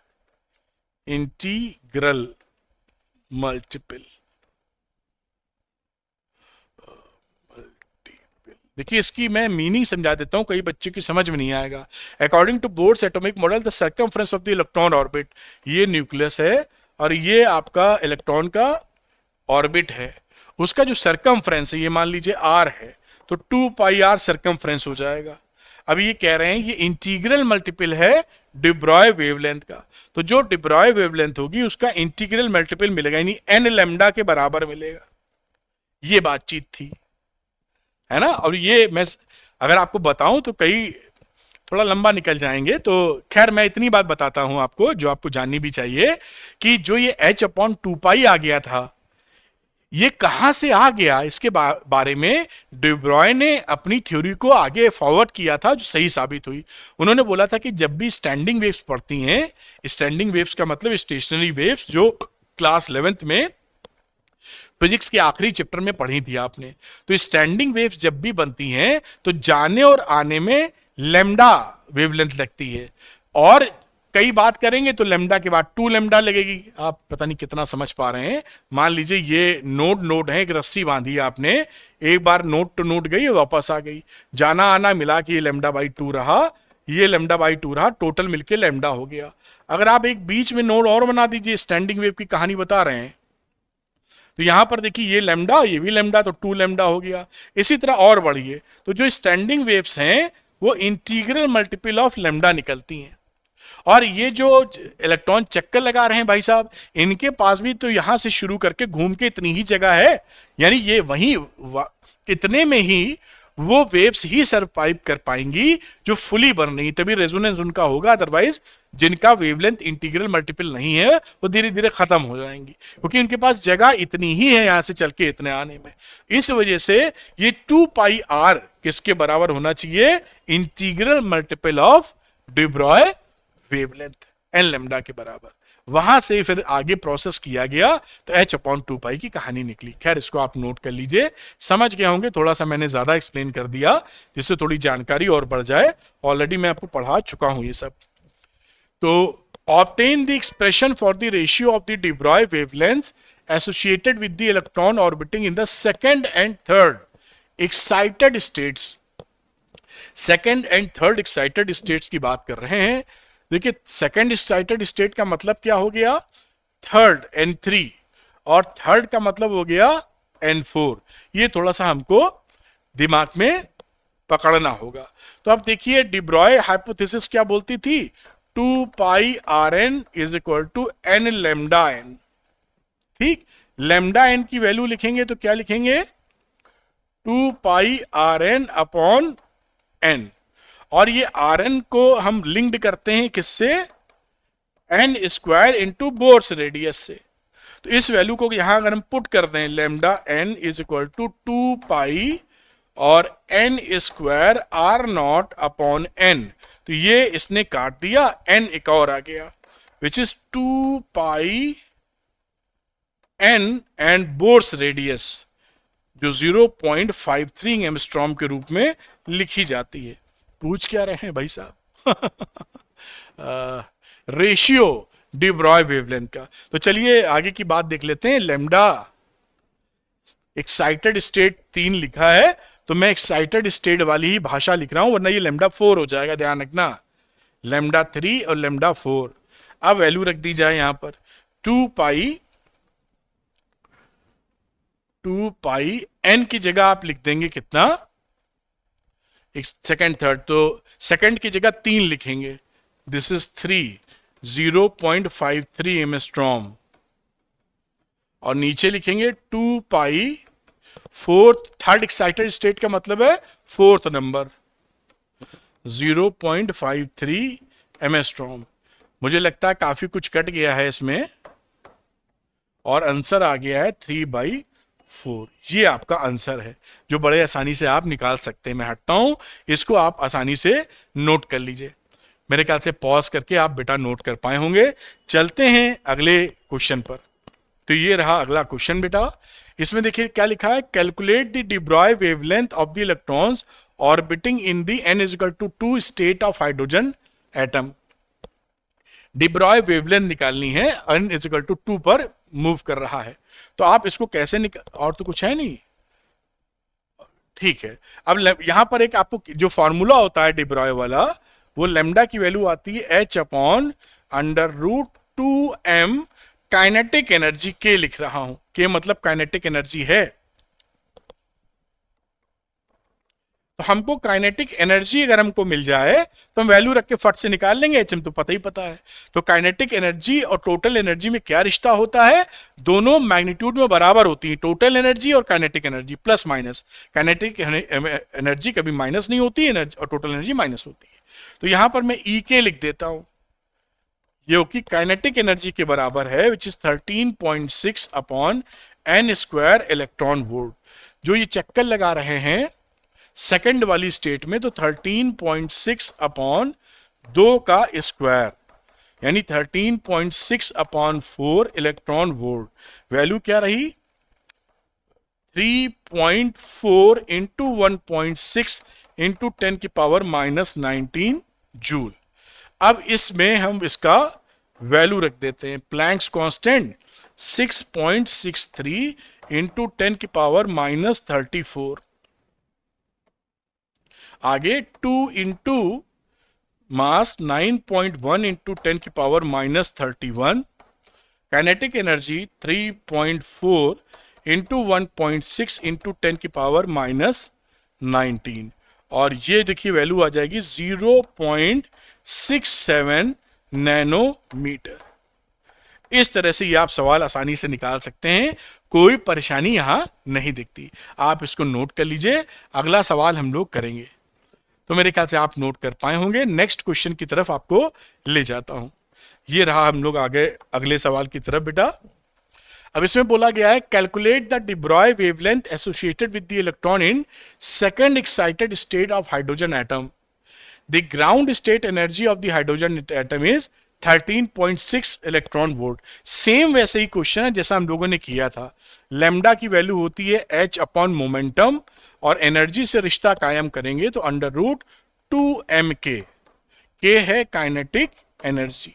इंटीग्रल मल्टीपल। देखिए इसकी मैं मीनिंग समझा देता हूं, कई बच्चों की समझ में नहीं आएगा। According to Bohr's atomic model the circumference of the electron orbit, ये न्यूक्लियस है और ये आपका इलेक्ट्रॉन का ऑर्बिट है, उसका जो सर्कमफ्रेंस है ये मान लीजिए आर है, तो 2 पाई आर सर्कमफ्रेंस हो जाएगा। अब ये कह रहे हैं ये इंटीग्रल मल्टीपल है de Broglie वेवलेंथ का, तो जो de Broglie वेवलेंथ होगी उसका इंटीग्रल मल्टीपल मिलेगा, यानी एन लैम्डा के बराबर मिलेगा। ये बातचीत थी, है ना। और ये मैं अगर आपको बताऊं तो कई थोड़ा लंबा निकल जाएंगे, तो खैर मैं इतनी बात बताता हूं आपको जो आपको जाननी भी चाहिए कि जो ये h/2 पाई आ गया था, ये कहां से आ गया, इसके बारे में de Broglie ने अपनी थ्योरी को आगे फॉरवर्ड किया था, जो सही साबित हुई। उन्होंने बोला था कि जब भी स्टैंडिंग वेव्स पढ़ती हैं, स्टैंडिंग वेव्स का मतलब स्टेशनरी वेव्स, जो क्लास 11th में फिजिक्स के आखिरी चैप्टर में पढ़ी थी आपने, तो स्टैंडिंग वेव्स जब भी बनती हैं तो जाने और आने में लैम्डा वेवलेंथ लगती है, और कई बात करेंगे तो लैम्डा के बाद 2 लैम्डा लगेगी। आप पता नहीं कितना समझ पा रहे हैं। मान लीजिए ये नोड है, एक रस्सी बांधी आपने, एक बार नोड टू नोड गई और वापस आ गई, जाना आना मिला कि ये λ/2 रहा, ये λ/2 रहा, टोटल मिलके लैम्डा हो गया। अगर आप एक बीच में नोड और बना दीजिए, स्टैंडिंग वेव की कहानी बता रहे हैं, तो यहां पर देखिए ये लैम्डा, ये भी लैम्डा, तो 2 लैम्डा हो गया। इसी तरह और बढ़िए, तो जो स्टैंडिंग वेव्स हैं वो इंटीग्रल मल्टीपल ऑफ लैम्डा निकलती हैं। और ये जो इलेक्ट्रॉन चक्कर लगा रहे हैं भाई साहब, इनके पास भी तो यहां से शुरू करके घूम के इतनी ही जगह है, यानी ये वहीं इतने में ही वो वेव्स ही सरवाइव कर पाएंगी जो फुली बन रही, तभी रेजोनेंस उनका होगा। अदरवाइज जिनका वेवलेंथ इंटीग्रल मल्टीपल नहीं है वो धीरे धीरे खत्म हो जाएंगी, क्योंकि उनके पास जगह इतनी ही है यहां से चल के इतने आने में। इस वजह से ये 2 पाई आर किसके बराबर होना चाहिए, integral multiple of de Broglie wavelength, n lambda के बराबर। वहां से फिर आगे प्रोसेस किया गया तो h/2 पाई की कहानी निकली। खैर इसको आप नोट कर लीजिए, समझ गए होंगे, थोड़ा सा मैंने ज्यादा एक्सप्लेन कर दिया जिससे थोड़ी जानकारी और बढ़ जाए, ऑलरेडी मैं आपको पढ़ा चुका हूं ये सब। तो obtain the expression for the ratio of the de Broglie wavelengths associated with the electron orbiting in the second and third excited states। Second and third excited states की बात कर रहे हैं। देखिए सेकेंड एक्साइटेड स्टेट का मतलब क्या हो गया, थर्ड N3, और थर्ड का मतलब हो गया N4। ये थोड़ा सा हमको दिमाग में पकड़ना होगा। तो अब देखिए de Broglie हाइपोथेसिस क्या बोलती थी, 2 pi Rn is equal to n lambda n। ठीक, लैम्डा n की वैल्यू लिखेंगे तो क्या लिखेंगे, 2 पाई Rn अपॉन n, और ये Rn को हम लिंक्ड करते हैं किससे, n square into Bohr's radius से। तो इस वैल्यू को यहां अगर हम पुट कर दें, lambda n is equal to 2 pi और n square R0 upon n, तो ये इसने काट दिया, n एक और आ गया which is 2 pi n and Bohr's radius जो 0.53 एंगस्ट्रॉम के रूप में लिखी जाती है। पूछ क्या रहे हैं भाई साहब रेशियो de Broglie वेवलेंथ का। तो चलिए आगे की बात देख लेते हैं। लैम्डा एक्साइटेड स्टेट 3 लिखा है, तो मैं एक्साइटेड स्टेट वाली ही भाषा लिख रहा हूं, वरना ये लैम्डा 4 हो जाएगा, ध्यान रखना, लैम्डा 3 और लैम्डा 4। अब वैल्यू रख दी जाए यहां पर 2 पाई n की जगह आप लिख देंगे कितना, सेकंड थर्ड, तो सेकंड की जगह 3 लिखेंगे, दिस इज 3, 0.53 एंगस्ट्रॉम, और नीचे लिखेंगे 2 पाई फोर्थ, थर्ड एक्साइटेड स्टेट का मतलब है फोर्थ नंबर, 0.53 एंगस्ट्रॉम। मुझे लगता है काफी कुछ कट गया है इसमें, और आंसर आ गया है 3/4। ये आपका आंसर है जो बड़े आसानी से आप निकाल सकते हैं। मैं हटता हूं, इसको आप आसानी से नोट कर लीजिए। मेरे ख्याल से पॉज करके आप बेटा नोट कर पाए होंगे। चलते हैं अगले क्वेश्चन पर। तो ये रहा अगला क्वेश्चन बेटा। इसमें देखिए क्या लिखा है, calculate the de Broglie wavelength of the electrons orbiting in the n is equal to 2 state of hydrogen atom. de Broglie wavelength निकालनी है n इज इक्वल टू 2 पर मूव कर रहा है। तो आप इसको कैसे और तो कुछ है नहीं, ठीक है। अब यहां पर एक आपको जो फॉर्मूला होता है डिब्रॉय वाला, वो लेमडा की वैल्यू आती है h upon under root 2m kinetic energy के लिख रहा हूं, के मतलब काइनेटिक एनर्जी है। तो हमको काइनेटिक एनर्जी अगर हमको मिल जाए तो हम वैल्यू रख के फट से निकाल लेंगे, एचएम तो पता ही पता है। तो काइनेटिक एनर्जी और टोटल एनर्जी में क्या रिश्ता होता है, दोनों मैग्नीट्यूड में बराबर होती है, टोटल एनर्जी और kinetic energy plus minus. Kinetic energy कभी माइनस नहीं होती और टोटल एनर्जी माइनस होती है। तो यहां पर मैं ई के लिख देता हूं, जो कि काइनेटिक एनर्जी के बराबर है, which is 13.6 upon n square electron volt. जो ये चक्कर लगा रहे हैं सेकंड वाली स्टेट में, तो 13.6 अपॉन 2 का स्क्वायर यानी 13.6 अपॉन 4 इलेक्ट्रॉन वोल्ट। वैल्यू क्या रही, 3.4 इंटू 1.6 इंटू 10 की पावर माइनस 19 जूल। अब इसमें हम इसका वैल्यू रख देते हैं, प्लैंक्स कांस्टेंट 6.63 इंटू 10 की पावर माइनस 34। आगे 2 इंटू मास 9.1 इंटू 10 की power minus 31। Kinetic energy 3.4 into 1.6 into 10 की पावर माइनस 19। और ये देखिए वैल्यू आ जाएगी 0.67 नैनोमीटर। इस तरह से ये आप सवाल आसानी से निकाल सकते हैं, कोई परेशानी यहां नहीं दिखती। आप इसको नोट कर लीजिए, अगला सवाल हम लोग करेंगे। तो मेरे ख्याल से आप नोट कर पाए होंगे। नेक्स्ट क्वेश्चन की तरफ आपको ले जाता हूं। ये रहा, हम लोग आगे अगले सवाल की तरफ बेटा। अब इसमें बोला गया है, calculate the de Broglie wavelength associated with the electron in second excited state of hydrogen atom. The ground state energy of the hydrogen atom is 13.6 electron volt. Same वैसे ही क्वेश्चन है जैसा हम लोगों ने किया था। लेमडा की वैल्यू होती है एच अपॉन मोमेंटम, और एनर्जी से रिश्ता कायम करेंगे तो अंडर रूट 2m के है काइनेटिक एनर्जी,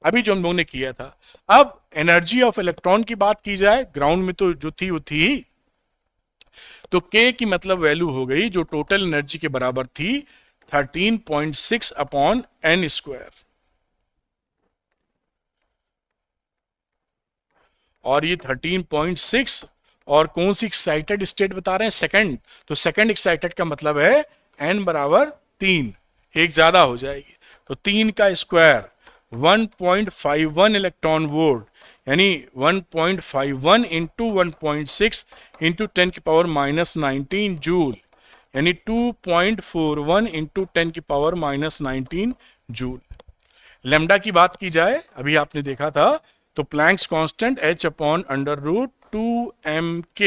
अभी जो हम लोगों ने किया था। अब एनर्जी ऑफ इलेक्ट्रॉन की बात की जाए, ग्राउंड में तो जो थी वो थी, तो k की मतलब वैल्यू हो गई जो टोटल एनर्जी के बराबर थी 13.6 अपॉन एन स्क्वायर। और ये 13.6 और कौन सी एक्साइटेड स्टेट बता रहे हैं, सेकंड। तो सेकंड एक्साइटेड का मतलब है n बराबर 3, एक ज्यादा हो जाएगी, तो 3 का स्क्वायर 1.51 इलेक्ट्रॉन वोल्ट, यानी 1.51 इंटू 1.6 इंटू 10 की पावर माइनस 19 जूल, यानी 2.41 इंटू 10 की पावर माइनस 19 जूल। लेमडा की बात की जाए, अभी आपने देखा था, तो Planck's constant h upon under root 2m k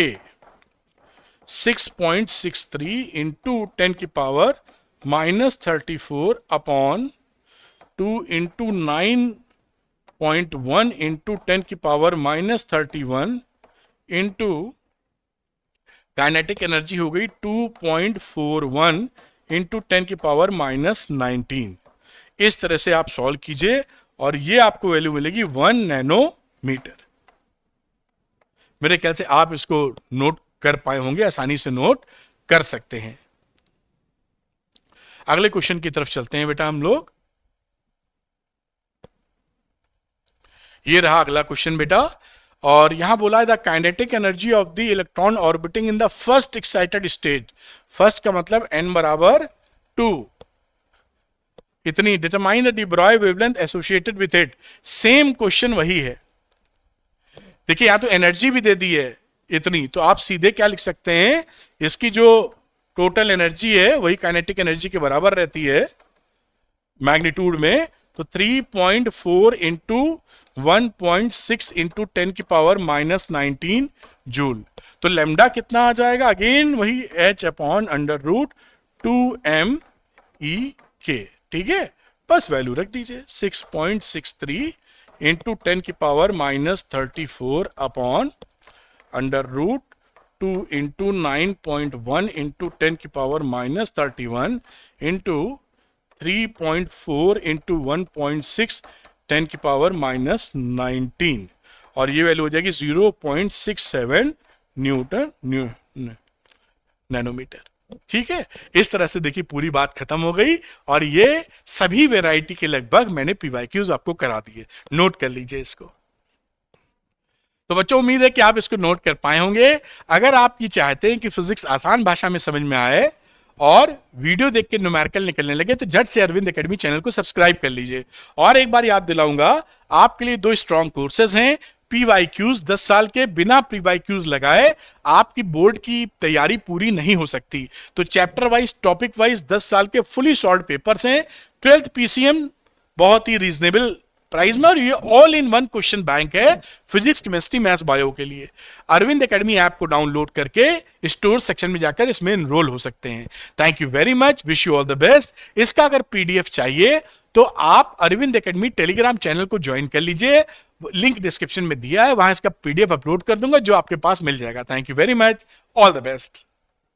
6.63 into 10 की power minus 34 upon 2 into 9.1 into 10 की power minus 31 into kinetic energy हो गई 2.41 इंटू 10 की पावर माइनस 19। इस तरह से आप सॉल्व कीजिए और ये आपको वैल्यू मिलेगी 1 नैनोमीटर। मेरे ख्याल से आप इसको नोट कर पाए होंगे, आसानी से नोट कर सकते हैं। अगले क्वेश्चन की तरफ चलते हैं बेटा हम लोग। ये रहा अगला क्वेश्चन बेटा, और यहां बोला है the kinetic energy of the electron orbiting in the first excited state. First का मतलब n बराबर 2, इतनी। Determine the de Broglie wavelength associated with it. Same question वही है। देखिए यहां तो एनर्जी भी दे दी है इतनी, तो आप सीधे क्या लिख सकते हैं, इसकी जो टोटल एनर्जी है वही काइनेटिक एनर्जी के बराबर रहती है मैग्नीट्यूड में। तो 3.4 इंटू 1.6 इंटू 10 की पावर माइनस 19 जूल। तो लेमडा कितना आ जाएगा, अगेन वही h upon under root 2m e k। ठीक है, बस वैल्यू रख दीजिए 6.63 इंटू 10 की power minus 34 upon under root 2 into 9.1 into 10 की पावर माइनस 31 इंटू 3.4 इंटू 1.6 10 की पावर माइनस 19। और ये वैल्यू हो जाएगी 0.67 न्यूटन नैनोमीटर। ठीक है, इस तरह से देखिए पूरी बात खत्म हो गई, और ये सभी वैरायटी के लगभग मैंने पीवाईक्यूज आपको करा दिए। नोट कर लीजिए इसको। तो बच्चों उम्मीद है कि आप इसको नोट कर पाए होंगे। अगर आप ये चाहते हैं कि फिजिक्स आसान भाषा में समझ में आए और वीडियो देख के न्यूमेरिकल निकलने लगे, तो झट से अरविंद एकेडमी चैनल को सब्सक्राइब कर लीजिए। और एक बार याद दिलाऊंगा, आपके लिए 2 स्ट्रॉन्ग कोर्सेज हैं। पीवाईक्यूज 10 साल के, बिना पीवाईक्यूज लगाए आपकी बोर्ड की तैयारी पूरी नहीं हो सकती। तो चैप्टर वाइज, टॉपिक वाइज 10 साल के फुली सॉल्व पेपर्स हैं। 12th पीसीएम बहुत ही रीजनेबल प्राइस में, और ये all in one question bank है फिजिक्स, केमिस्ट्री, मैथ्स, बायो के लिए। अरविंद एकेडमी ऐप को डाउनलोड करके स्टोर सेक्शन में जाकर इसमें एनरोल हो सकते हैं। Thank you very much, wish you all the best. इसका अगर पीडीएफ चाहिए तो आप अरविंद एकेडमी टेलीग्राम चैनल को ज्वाइन कर लीजिए, लिंक डिस्क्रिप्शन में दिया है, वहां इसका पीडीएफ अपलोड कर दूंगा जो आपके पास मिल जाएगा। Thank you very much, all the best.